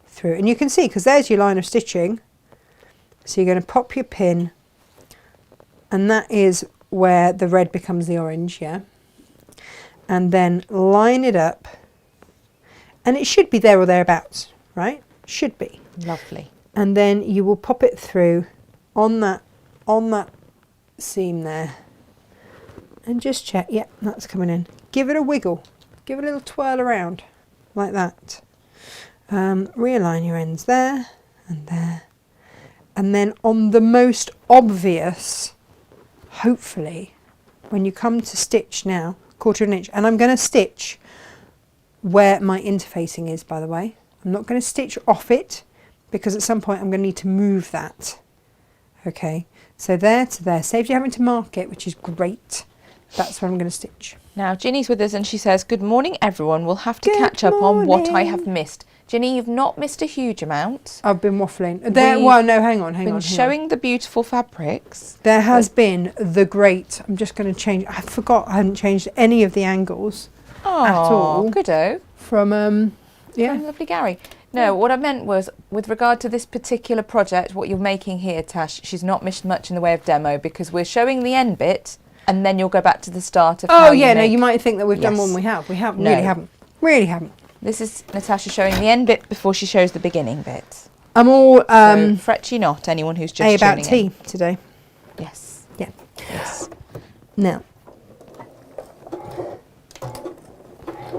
through, and you can see, because there's your line of stitching. So you're going to pop your pin, and that is where the red becomes the orange, yeah? And then line it up, and it should be there or thereabouts, right? Should be. Lovely. And then you will pop it through on that seam there, and just check, yeah, that's coming in. Give it a wiggle, give it a little twirl around like that. Realign your ends there and there. And then on the most obvious, hopefully, when you come to stitch now, 1/4 of an inch, and I'm going to stitch where my interfacing is, by the way. I'm not going to stitch off it, because at some point I'm going to need to move that. Okay, so there to there, saves you having to mark it, which is great. That's where I'm going to stitch. Now, Ginny's with us and she says, good morning, everyone. We'll have to Good catch up on what I morning. have missed. Ginny, you've not missed a huge amount. I've been waffling. There, We've well, no, hang on. Been Hang showing the beautiful fabrics. There has been the great, I'm just going to change, I forgot I hadn't changed any of the angles Oh, at all. Goodo. From, yeah. From lovely Gary. No, what I meant was, with regard to this particular project, what you're making here, Tash, she's not missed much in the way of demo, because we're showing the end bit, and then you'll go back to the start of Oh, how yeah, no, make. you might think that we've done Yes. more than we have. We haven't, No. really haven't. Really haven't. This is Natasha showing the end bit before she shows the beginning bit. I'm all So fret you not, anyone who's just A about tuning tea in. today. Yes. Yeah. Yes. Now,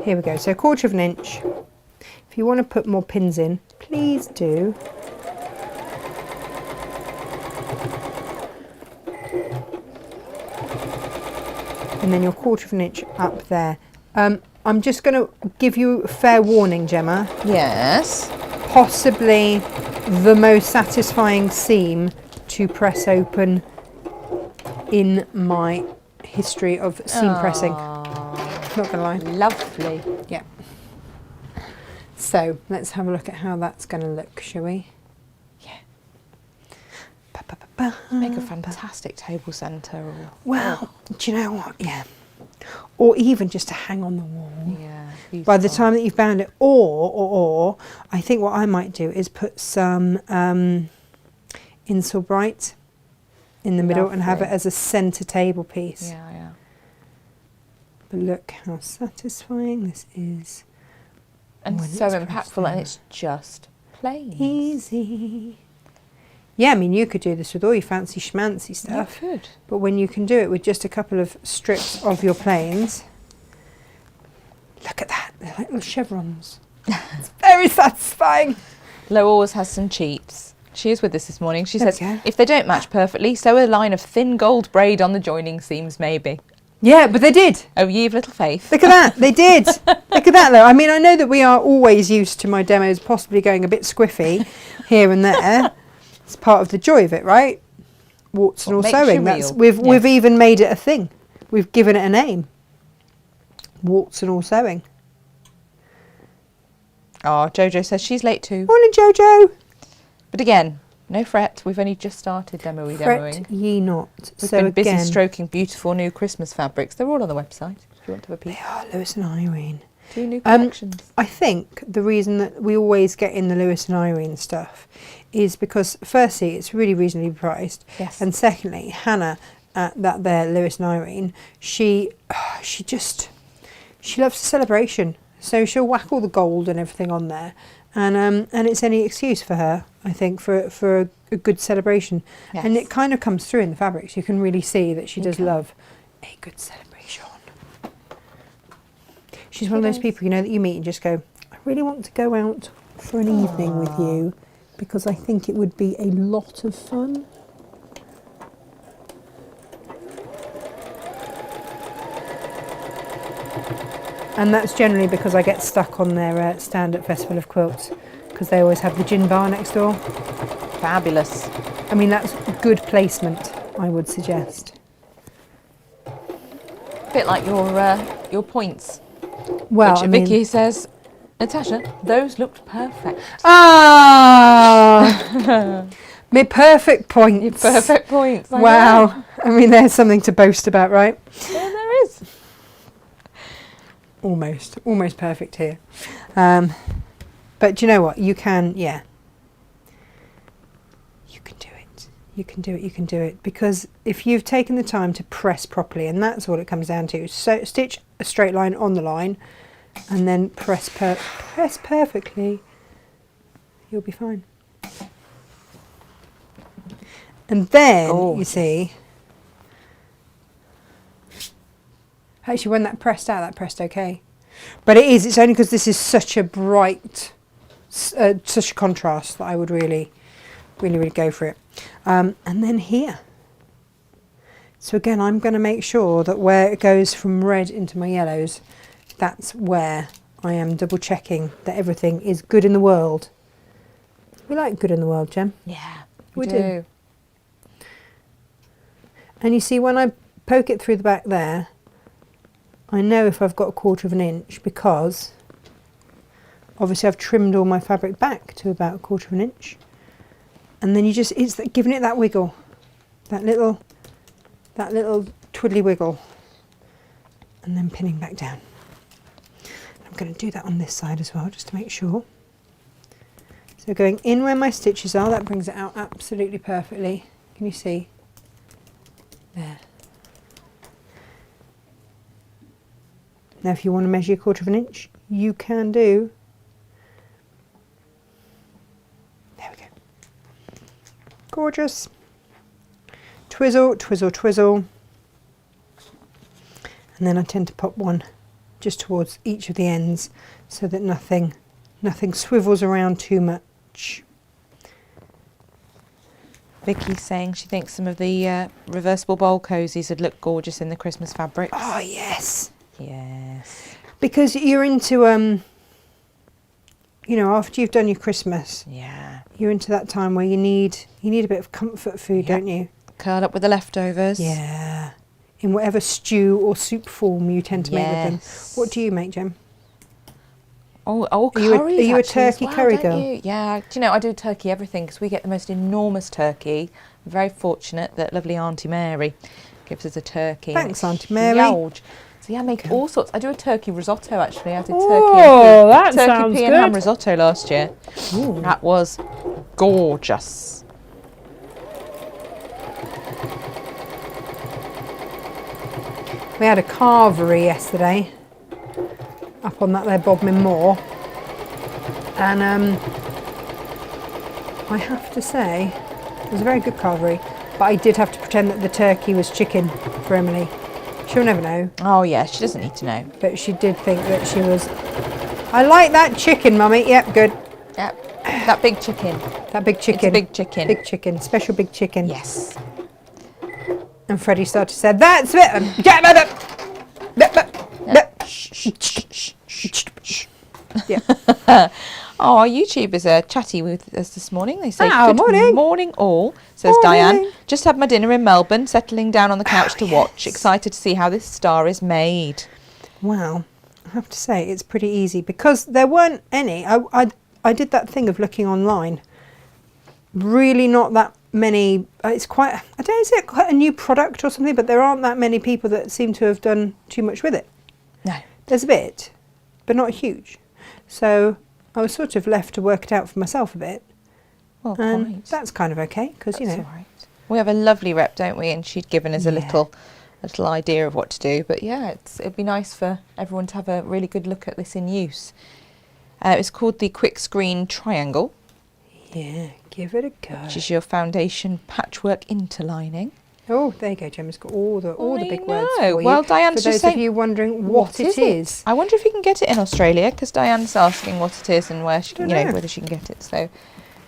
here we go. So 1/4 of an inch. If you want to put more pins in, please do. And then your 1/4 of an inch up there. I'm just going to give you a fair warning, Gemma. Yes. Possibly the most satisfying seam to press open in my history of seam pressing. Not gonna lie. Lovely. Yeah. So let's have a look at how that's going to look, shall we? Yeah. Ba, ba, ba, ba. Make a fantastic table centre. Or, Well, do you know what? Yeah. Or even just to hang on the wall. yeah. By the beautiful. time that you've bound it, or I think what I might do is put some Insel Bright in the middle and have it Lovely. as a centre table piece. Yeah, yeah. But look how satisfying this is. And When so it's impactful, pressed and down. it's just plain. Easy. Yeah, I mean, you could do this with all your fancy schmancy You stuff, could. but when you can do it with just a couple of strips of your planes, look at that, they're like little chevrons. It's very satisfying. Lo always has some cheats. She is with us this morning. She There we says, go. if they don't match perfectly, sew a line of thin gold braid on the joining seams, maybe. Yeah, but they did. Oh, ye've little faith. Look at that, they did. Look at that though. I mean, I know that we are always used to my demos possibly going a bit squiffy here and there, It's part of the joy of it, right? Warts and all What makes you sewing. That's real. we've even made it a thing. We've given it a name. Warts and all sewing. Oh, Jojo says she's late too. Morning, Jojo. But again, no fret. We've only just started demoing. Fret ye not. We've So been busy again, stroking beautiful new Christmas fabrics. They're all on the website if you want to have a peek. they are Lewis and Irene. 2 new collections. I think the reason that we always get in the Lewis and Irene stuff is because, firstly, it's really reasonably priced, Yes. and secondly, Hannah at that there Lewis and Irene, she loves the celebration, so she'll whack all the gold and everything on there, and it's any excuse for her, I think, for a good celebration, and Yes. it kind of comes through in the fabrics. You can really see that she does love a good celebration. She's one of those people, you know, that you meet and just go, I really want to go out for an evening with you because I think it would be a lot of fun. And that's generally because I get stuck on their stand at Festival of Quilts because they always have the gin bar next door. Fabulous. I mean, that's good placement, I would suggest. A bit like your points. Well, Which I mean, Vicky says, Natasha, those looked perfect. ah, my perfect points. Perfect points. I know. Wow. I mean, there's something to boast about, right? Yeah, there is. Almost perfect here. But do you know what? You can, yeah. You can do it. You can do it. You can do it. Because if you've taken the time to press properly, and that's what it comes down to, so stitch a straight line on the line, and then press perfectly, you'll be fine. And then, you see, actually when that pressed out, that pressed okay. But it's only because this is such a bright, such a contrast that I would really go for it. And then here. So again, I'm going to make sure that where it goes from red into my yellows, that's where I am double checking that everything is good in the world. We like good in the world, Jem. Yeah, We do. And you see, when I poke it through the back there, I know if I've got 1/4 of an inch because obviously I've trimmed all my fabric back to about 1/4 of an inch. And then it's giving it that wiggle, that little twiddly wiggle, and then pinning back down. I'm going to do that on this side as well, just to make sure. So going in where my stitches are, that brings it out absolutely perfectly. Can you see? There. Now if you want to measure 1/4 of an inch, you can do. There we go. Gorgeous. Twizzle, twizzle, twizzle. And then I tend to pop one just towards each of the ends so that nothing swivels around too much. Vicky's saying she thinks some of the reversible bowl cozies would look gorgeous in the Christmas fabrics. Oh yes. Yes. Because you're into you know, after you've done your Christmas, Yeah. you're into that time where you need a bit of comfort food, Yep. don't you? Curl up with the leftovers. Yeah. In whatever stew or soup form you tend to make with them. Yes. What do you make, Jem? Oh, Are you a- curries are you a actually as turkey well, curry don't girl? you? Yeah. Do you know, I do turkey everything because we get the most enormous turkey. I'm very fortunate that lovely Auntie Mary gives us a turkey. and Thanks, it's Auntie Mary. huge. So yeah, I make all sorts. I do a turkey risotto actually. I did Oh, that turkey sounds pea and ham good. risotto last year. Ooh. That was gorgeous. We had a carvery yesterday up on that there Bodmin Moor, and I have to say it was a very good carvery, but I did have to pretend that the turkey was chicken for Emily. She'll never know, Oh yeah, she doesn't need to know. but she did think that she was. I like that chicken, Mummy. Yep, good. Yep. That big chicken. That big chicken. It's a big chicken. Big chicken. Special big chicken. Yes. And Freddie started to say, "That's it." Yeah. Oh, our YouTubers are chatty with us this morning. They say, Oh, good morning. morning all, says Morning. Diane. Just had my dinner in Melbourne, settling down on the couch to watch. yes. Excited to see how this star is made. Wow. I have to say, it's pretty easy because there weren't any. I did that thing of looking online. Really not that many. It's quite, I don't know, is it quite a new product or something? But there aren't that many people that seem to have done too much with it. No. There's a bit, but not huge. So I was sort of left to work it out for myself a bit. Well, And quite. that's kind of okay because, you That's know. all right. We have a lovely rep, don't we? And she'd given us a Yeah. little idea of what to do. But yeah, it'd be nice for everyone to have a really good look at this in use. It's called the Quick Screen Triangle, Yeah, give it a go. which is your foundation patchwork interlining. Oh, there you go, Gemma's got all the I big words know. for you. Well, Diane's for just those of saying, you wondering what it is. I wonder if you can get it in Australia, because Diane's asking what it is and where she can, Dunno. whether she can get it. So,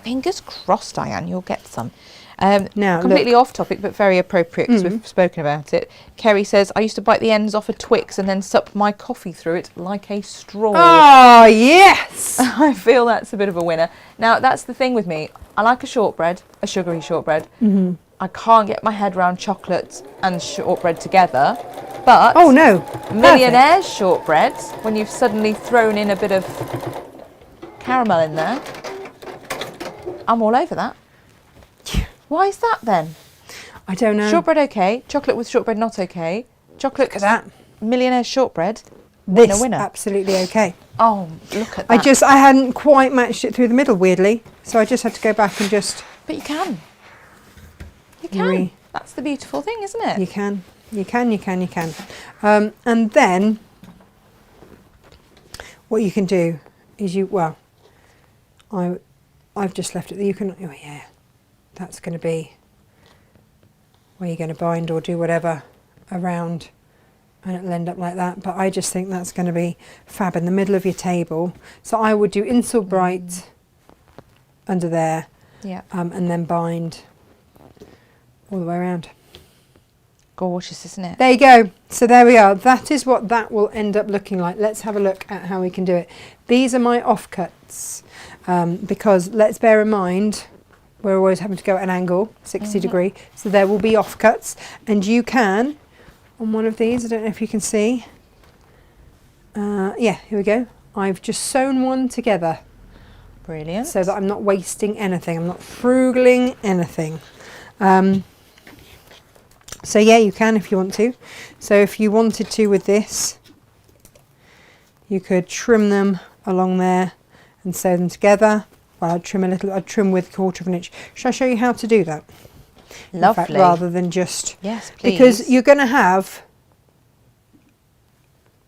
fingers crossed, Diane, you'll get some. Now, Completely look. off topic, but very appropriate because we've spoken about it. Kerry says, I used to bite the ends off a Twix and then sup my coffee through it like a straw. Oh, yes! I feel that's a bit of a winner. Now, that's the thing with me. I like a shortbread, a sugary shortbread. Mm-hmm. I can't get my head around chocolate and shortbread together. But Oh, no. Millionaire's shortbread, when you've suddenly thrown in a bit of caramel in there, I'm all over that. Why is that then? I don't know. Shortbread okay, chocolate with shortbread not okay. Chocolate Look at that. Millionaire's shortbread. This, winner. absolutely okay. Oh, look at that. I hadn't quite matched it through the middle, weirdly. So I just had to go back and just... But you can. You can. Re- That's the beautiful thing, isn't it? You can. You can. And then what you can do is I've just left it. You can, oh yeah, that's going to be where you're going to bind or do whatever around, and it'll end up like that. But I just think that's going to be fab in the middle of your table. So I would do Insel Bright under there, Yeah. and then bind all the way around. Gorgeous, isn't it? There you go. So there we are. That is what that will end up looking like. Let's have a look at how we can do it. These are my offcuts, because let's bear in mind we're always having to go at an angle, 60 degree. So there will be offcuts, and you can, on one of these, I don't know if you can see. Yeah, here we go. I've just sewn one together Brilliant. so that I'm not wasting anything. I'm not frugaling anything. So yeah, you can if you want to. So if you wanted to with this, you could trim them along there and sew them together. Well, I'd trim I'd trim with 1/4 of an inch. Shall I show you how to do that? In Lovely. fact, rather than just... Yes, please. Because you're going to have,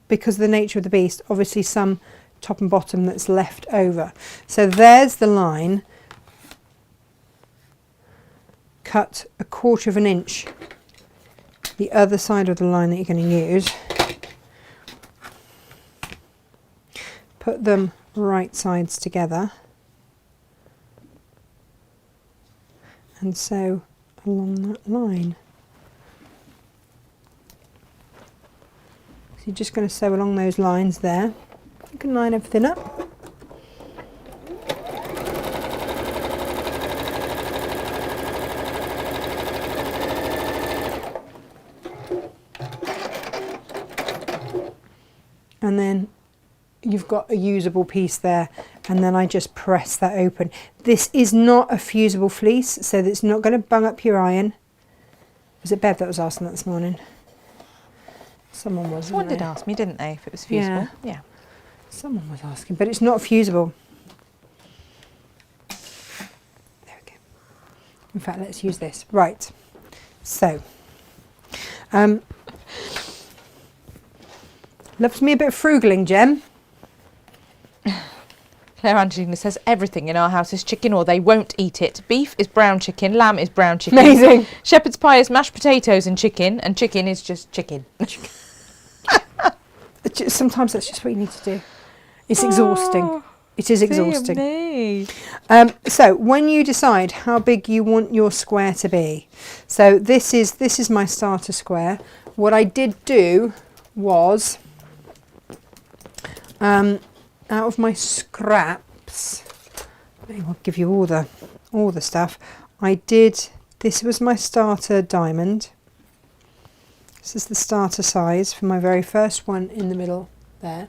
because of the nature of the beast, obviously some top and bottom that's left over. So there's the line. Cut 1/4 of an inch the other side of the line that you're going to use. Put them right sides together and sew along that line. So you're just going to sew along those lines there. You can line everything up. And then you've got a usable piece there, and then I just press that open. This is not a fusible fleece, so that it's not going to bung up your iron. Was it Bev that was asking that this morning? Someone was. Someone wasn't did they? ask me, didn't they, if it was fusible? Yeah. Someone was asking, but it's not fusible. There we go. In fact, let's use this. Right. So, loves me a bit of frugaling, Jem. Claire Angelina says everything in our house is chicken or they won't eat it. Beef is brown chicken, lamb is brown chicken. Amazing. Shepherd's pie is mashed potatoes and chicken is just chicken. Sometimes that's just what you need to do. It's exhausting. Oh, It is exhausting. dear me. So when you decide how big you want your square to be, so this is my starter square. What I did do was, out of my scrap, helps. I'll give you all the stuff. This was my starter diamond. This is the starter size for my very first one in the middle there.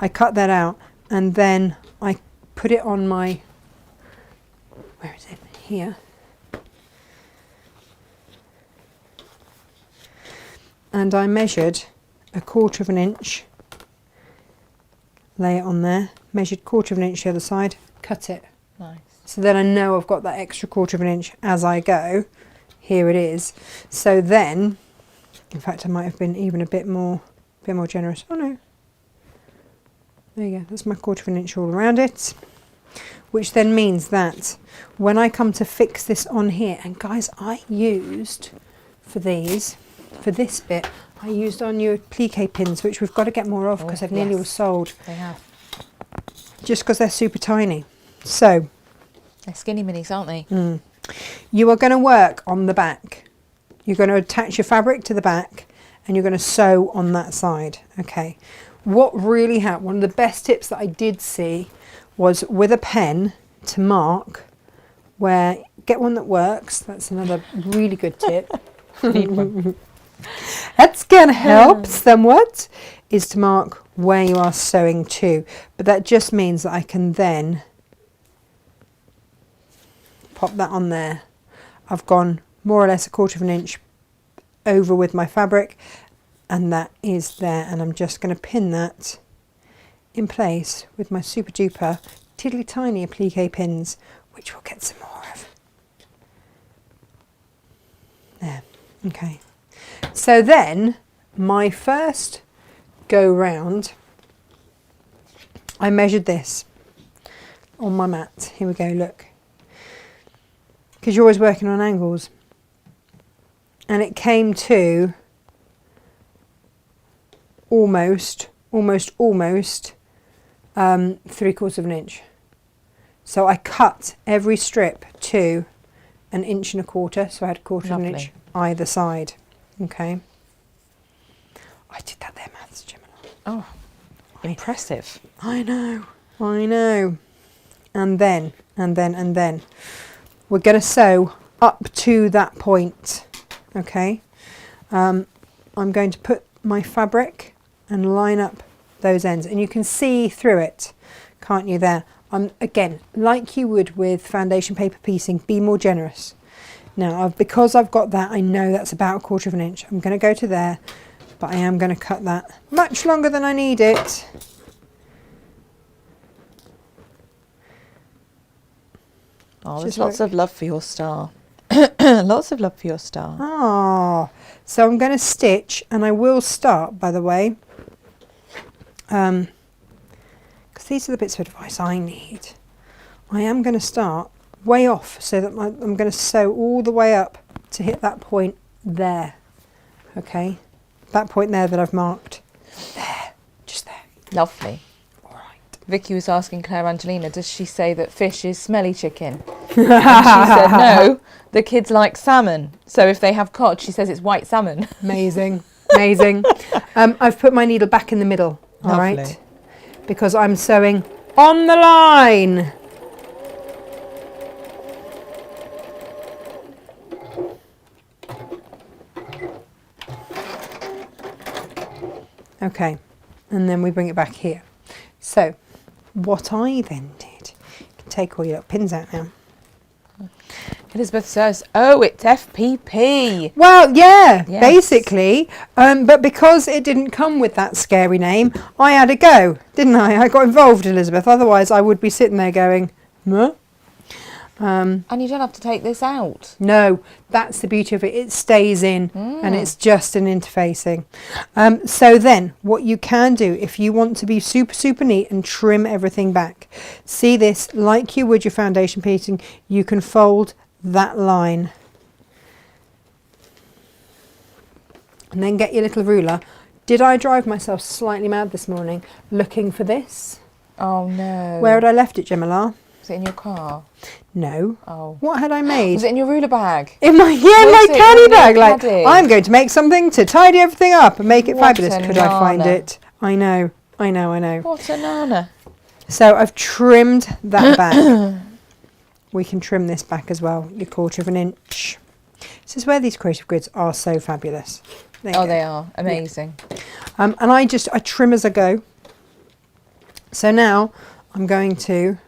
I cut that out and then I put it on my, where is it? Here. And I measured 1/4 of an inch, lay it on there, measured 1/4 of an inch the other side, cut it. Nice. So then I know I've got that extra 1/4 of an inch as I go. Here it is. So then, in fact, I might have been even a bit more generous. Oh no. There you go. That's my 1/4 of an inch all around it. Which then means that when I come to fix this on here, and guys, I used for this bit, I used our new applique pins, which we've got to get more of because they've nearly all sold. They have. Just because they're super tiny. So They're skinny minis, aren't they? you are going to work on the back. You're going to attach your fabric to the back and you're going to sew on that side. Okay. What really helped, one of the best tips that I did see was with a pen to mark where, get one that works. That's another really good tip. Need one. That's going to help somewhat, is to mark where you are sewing to. But that just means that I can then pop that on there. I've gone more or less 1/4 of an inch over with my fabric and that is there, and I'm just going to pin that in place with my super duper tiddly tiny applique pins, which we'll get some more of. There, okay. So then my first go round, I measured this on my mat. Here we go, look. Because you're always working on angles. And it came to almost 3/4 of an inch. So I cut every strip to 1 1/4 inches, so I had 1/4 of an inch either side. Okay. I did that there, maths, Gemini. Oh, impressive. I know. And then we're going to sew up to that point. Okay. I'm going to put my fabric and line up those ends, and you can see through it, can't you, there? Again, like you would with foundation paper piecing, be more generous. Now, because I've got that, I know that's about 1/4 of an inch. I'm going to go to there, but I am going to cut that much longer than I need it. Oh, there's lots of love for your star. Lots of love for your star. Ah, so I'm going to stitch, and I will start, by the way, because these are the bits of advice I need. I am going to start way off so that I'm going to sew all the way up to hit that point there. Okay, that point there that I've marked. There, just there. Lovely. All right. Vicky was asking Claire Angelina, does she say that fish is smelly chicken? And she said no, the kids like salmon. So if they have cod, she says it's white salmon. Amazing, amazing. I've put my needle back in the middle. All Lovely. right, because I'm sewing on the line. Okay, and then we bring it back here. So what I then did, you can take all your little pins out now. Elizabeth says, oh, it's FPP. Well, yeah, Yes. basically, but because it didn't come with that scary name, I had a go, didn't I? I got involved, Elizabeth, otherwise I would be sitting there going, huh? And you don't have to take this out. No, that's the beauty of it. It stays in and it's just an interfacing. So then what you can do if you want to be super, super neat and trim everything back, see this like you would your foundation piecing, you can fold that line. And then get your little ruler. Did I drive myself slightly mad this morning looking for this? Oh, no. Where had I left it, Gemma? Was it in your car? No. Oh. What had I made? Was it in your ruler bag? In my Was my it caddy in your bag, like caddy? I'm going to make something to tidy everything up and make it What fabulous. a Could I find nana. it? I know. What a nana. So I've trimmed that back. We can trim this back as well, your 1/4 inch. This is where these creative grids are so fabulous. There you Oh, go. they are amazing. And I trim as I go. So now I'm going to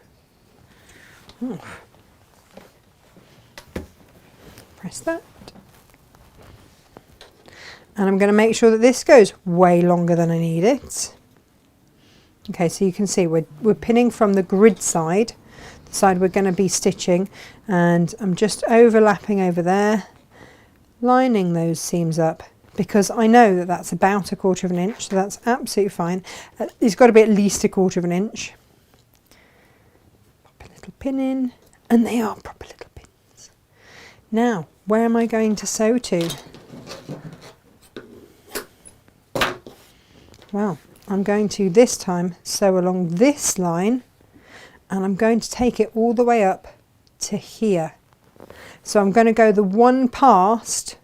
press that. And I'm going to make sure that this goes way longer than I need it. Okay, so you can see we're pinning from the grid side, the side we're going to be stitching, and I'm just overlapping over there, lining those seams up, because I know that that's about 1/4 inch, so that's absolutely fine. It's got to be at least 1/4 inch. Pop a little pin in, and they are proper little pins. Now, where am I going to sew to? Well, I'm going to this time sew along this line, and I'm going to take it all the way up to here. So I'm going to go the one past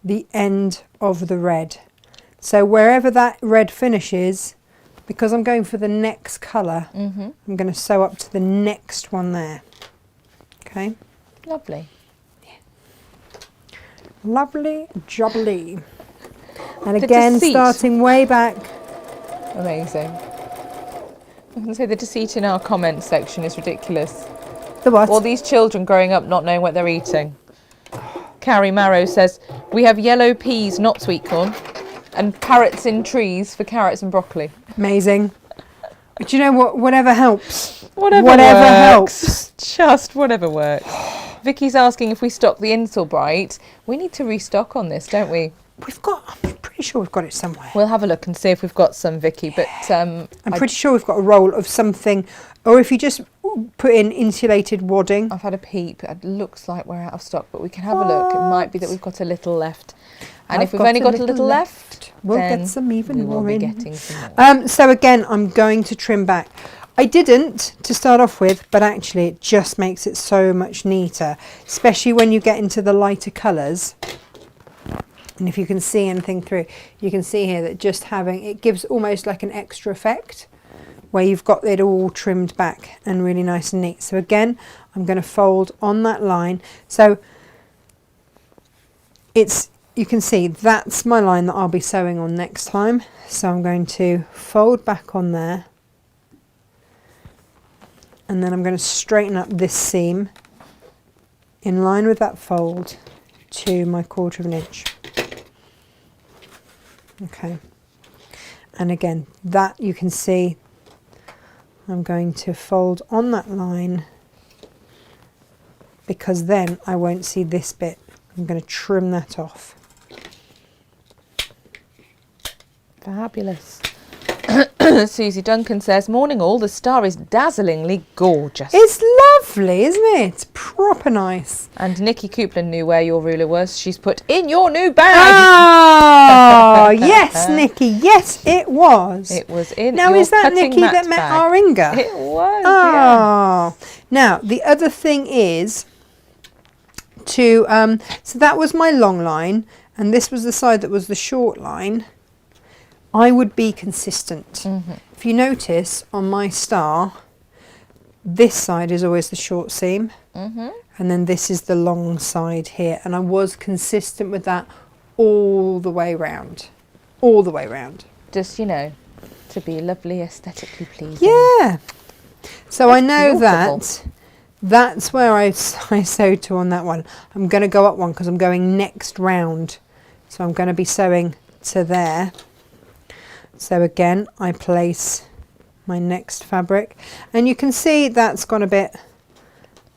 the end of the red. So wherever that red finishes, because I'm going for the next colour, I'm going to sew up to the next one there. Okay. Lovely. Lovely jubbly. And The again, deceit. starting way back. Amazing. I can say the deceit in our comments section is ridiculous. The what? All these children growing up not knowing what they're eating. Carrie Marrow says, we have yellow peas, not sweet corn, and carrots in trees for carrots and broccoli. Amazing. But you know what? Whatever helps. Whatever helps. works. Just whatever works. Vicky's asking if we stock the Install Bright. We need to restock on this, don't we? I'm pretty sure we've got it somewhere. We'll have a look and see if we've got some, Vicky. But I'm pretty sure we've got a roll of something, or if you just put in insulated wadding. I've had a peep. It looks like we're out of stock, but we can have a look. It might be that we've got a little left. And if we've only got a little left, we'll then get some even we will more be in. getting some more. So again, I'm going to trim back. I didn't to start off with, but actually it just makes it so much neater, especially when you get into the lighter colours. And if you can see anything through, you can see here that just having it gives almost like an extra effect where you've got it all trimmed back and really nice and neat. So again, I'm going to fold on that line. So you can see that's my line that I'll be sewing on next time. So I'm going to fold back on there, and then I'm going to straighten up this seam in line with that fold to my 1/4 inch. Okay, and again that you can see I'm going to fold on that line, because then I won't see this bit. I'm going to trim that off. Fabulous. Susie Duncan says, morning all, the star is dazzlingly gorgeous. It's lovely, isn't it? It's proper nice. And Nikki Coupland knew where your ruler was. She's put in your new bag. Oh, yes, Nikki. Yes, it was. It was in Now, your is that cutting Nikki mat that met bag. our Inga? It was, yeah. Oh. Now, the other thing is to, so that was my long line, and this was the side that was the short line. I would be consistent. If you notice on my star, this side is always the short seam, and then this is the long side here, and I was consistent with that all the way round. All the way round. Just, you know, to be lovely, aesthetically pleasing. Yeah. So I know beautiful. that's where I sewed to on that one. I'm going to go up one because I'm going next round. So I'm going to be sewing to there. So again, I place my next fabric, and you can see that's gone a bit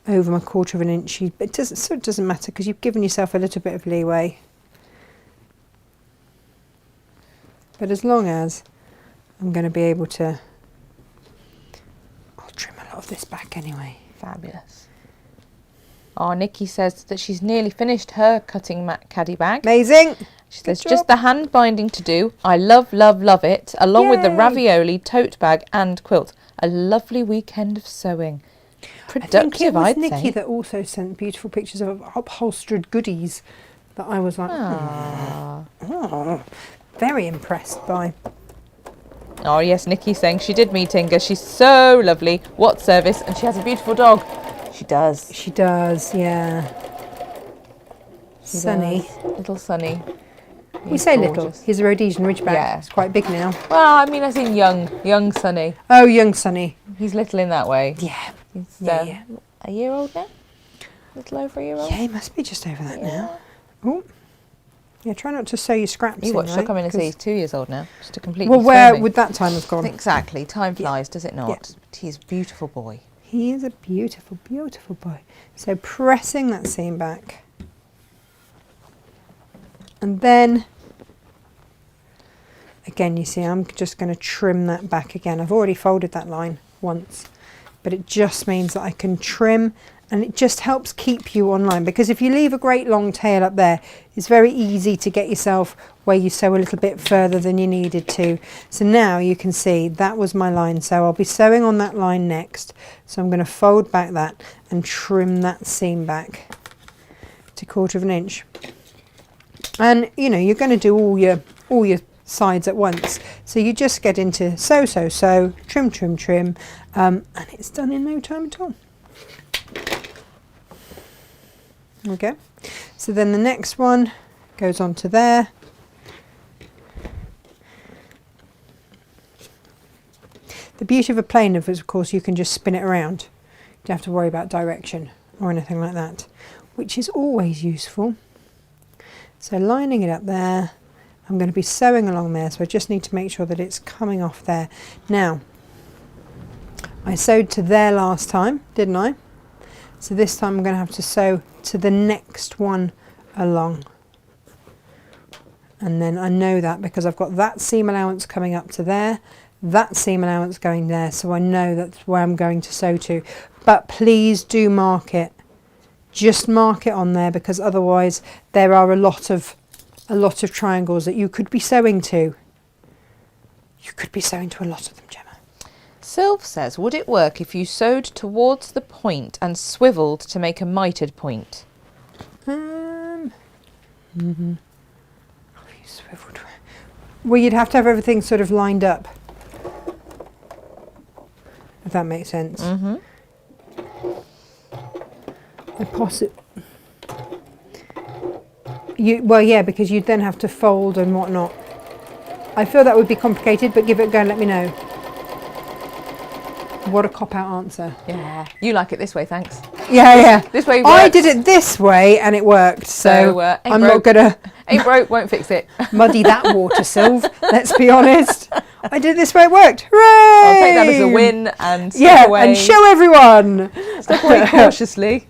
over my 1/4 inch. It doesn't matter because you've given yourself a little bit of leeway. But as long as I'm going to be able to, I'll trim a lot of this back anyway. Fabulous. Oh, Nikki says that she's nearly finished her cutting mat caddy bag. Amazing. She says, just the hand binding to do. I love, love, love it. Along with the Yay. ravioli, tote bag and quilt. A lovely weekend of sewing. I think it Productive, was I'd Nikki say. that also sent beautiful pictures of upholstered goodies that I was like, Ah. oh, very impressed by. Oh yes, Nikki's saying she did meet Inga. She's so lovely. What service? And she has a beautiful dog. She does. She does, yeah. She Sunny. does. Little Sunny. We He's say gorgeous. little. He's a Rhodesian Ridgeback. Yeah. He's quite big now. Well, I mean, I think young Sunny. Oh, young Sunny. He's little in that way. Yeah. He's Yeah. a year old now. Little over a year old. Yeah, he must be just over that Yeah. now. Oh. Yeah, try not to sew your scraps You in, watch. right? She'll come in and see 'Cause- he's 2 years old now. Just a complete. Well, where would that time have gone? Exactly. Time flies, does it not? Yeah. But he's a beautiful boy. He is a beautiful, beautiful boy. So pressing that seam back. And then, again, you see, I'm just going to trim that back again. I've already folded that line once, but it just means that I can trim, and it just helps keep you on line, because if you leave a great long tail up there, it's very easy to get yourself where you sew a little bit further than you needed to. So now you can see that was my line, so I'll be sewing on that line next. So I'm going to fold back that and trim that seam back to 1/4 of an inch. And you know, you're going to do all your sides at once, so you just get into sew, trim, and it's done in no time at all. Okay, so then the next one goes on to there. The beauty of a plain is, of course, you can just spin it around. You don't have to worry about direction or anything like that, which is always useful. So lining it up there, I'm going to be sewing along there, so I just need to make sure that it's coming off there. Now, I sewed to there last time, didn't I? So this time I'm going to have to sew to the next one along. And then I know that because I've got that seam allowance coming up to there, that seam allowance going there, so I know that's where I'm going to sew to. But please do mark it. Just mark it on there, because otherwise there are a lot of triangles that you could be sewing to. You could be sewing to a lot of them, Gemma. Sylv says, would it work if you sewed towards the point and swiveled to make a mitered point? You swiveled. Well, you'd have to have everything sort of lined up, if that makes sense. Mm-hmm. Well, yeah, because you'd then have to fold and whatnot. I feel that would be complicated, but give it a go and let me know. What a cop-out answer. Yeah. You like it this way, thanks. Yeah. This way I works. did it this way and it worked, so ain't I'm broke. not going to Ain't broke, won't fix it. muddy that water, Sylv. Let's be honest. I did it this way, it worked. Hooray! I'll take that as a win and step Yeah, away. and show everyone. Step away cautiously.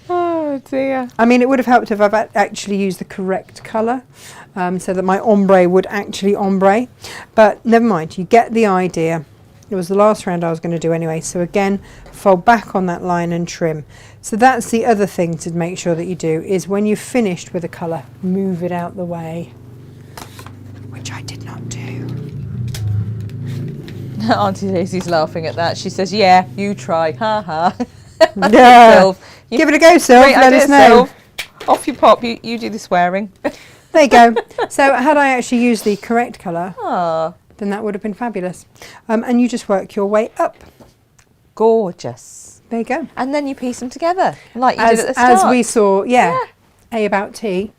Oh dear. I mean, it would have helped if I've actually used the correct colour, so that my ombre would actually ombre. But never mind, you get the idea. It was the last round I was going to do anyway. So again, fold back on that line and trim. So that's the other thing to make sure that you do, is when you've finished with a colour, move it out the way, which I did not do. Auntie Daisy's laughing at that. She says, yeah, you try. Ha ha. Yeah. Sylv, you- Give it a go, Sylv. Great Let idea, us know. Sylv. Off you pop. You do the swearing. There you go. So had I actually used the correct colour, Ah, then that would have been fabulous. And you just work your way up. gorgeous. There you go. And then you piece them together, like you did at the start. As we saw, A about T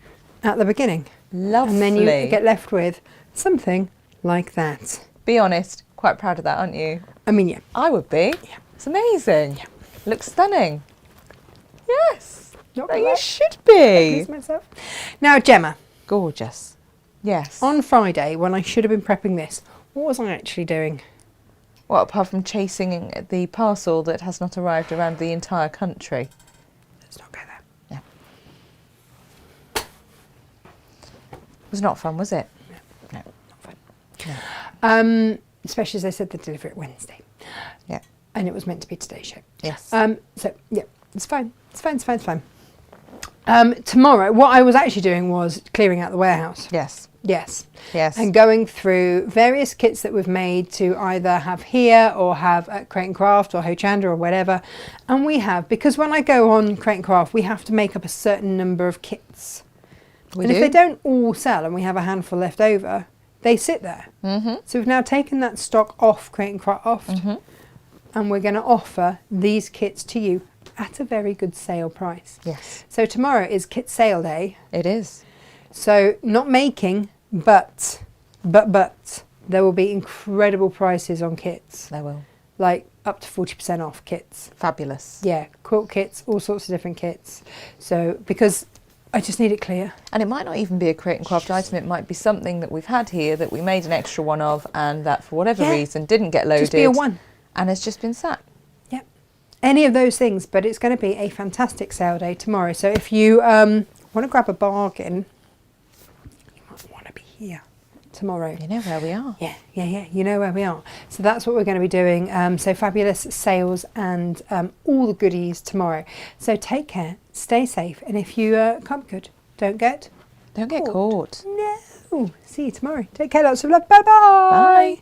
at the beginning. Lovely. And then you get left with something like that. Be honest, quite proud of that, aren't you? I mean, yeah. I would be. Yeah. It's amazing. Yeah. Looks stunning. Yes. Not That gonna you lie. should be. Please myself. Now, Gemma, Gorgeous. Yes. on Friday, when I should have been prepping this, what was I actually doing? What, apart from chasing the parcel that has not arrived around the entire country? Let's not go there. It was not fun, was it? No. Not fun. No. Especially as they said they'd deliver it Wednesday. Yeah. And it was meant to be today's show. Yes. So, yeah, it's fine. It's fine. Tomorrow, what I was actually doing was clearing out the warehouse. Yes. Yes. Yes. And going through various kits that we've made to either have here or have at Crate and Craft or Hochanda or whatever. And we have, because when I go on Crate and Craft, we have to make up a certain number of kits. We and do. if they don't all sell and we have a handful left over, they sit there. So we've now taken that stock off Create and Craft, and we're going to offer these kits to you at a very good sale price. Yes. So tomorrow is kit sale day. It is. So not making, but there will be incredible prices on kits, There will. like up to 40% off kits. Fabulous. Yeah, quilt kits, all sorts of different kits. So because I just need it clear. And it might not even be a Create and Craft item. It might be something that we've had here that we made an extra one of, and that for whatever Yeah. reason didn't get loaded. Just be a one. And has just been sat. Yep. Any of those things, but it's going to be a fantastic sale day tomorrow. So if you want to grab a bargain, you might want to be here tomorrow. You know where we are. Yeah. You know where we are. So that's what we're going to be doing. So fabulous sales and all the goodies tomorrow. So take care, stay safe, and if you can't be good, don't get Don't get caught. No. See you tomorrow. Take care. Lots of love. Bye-bye. Bye.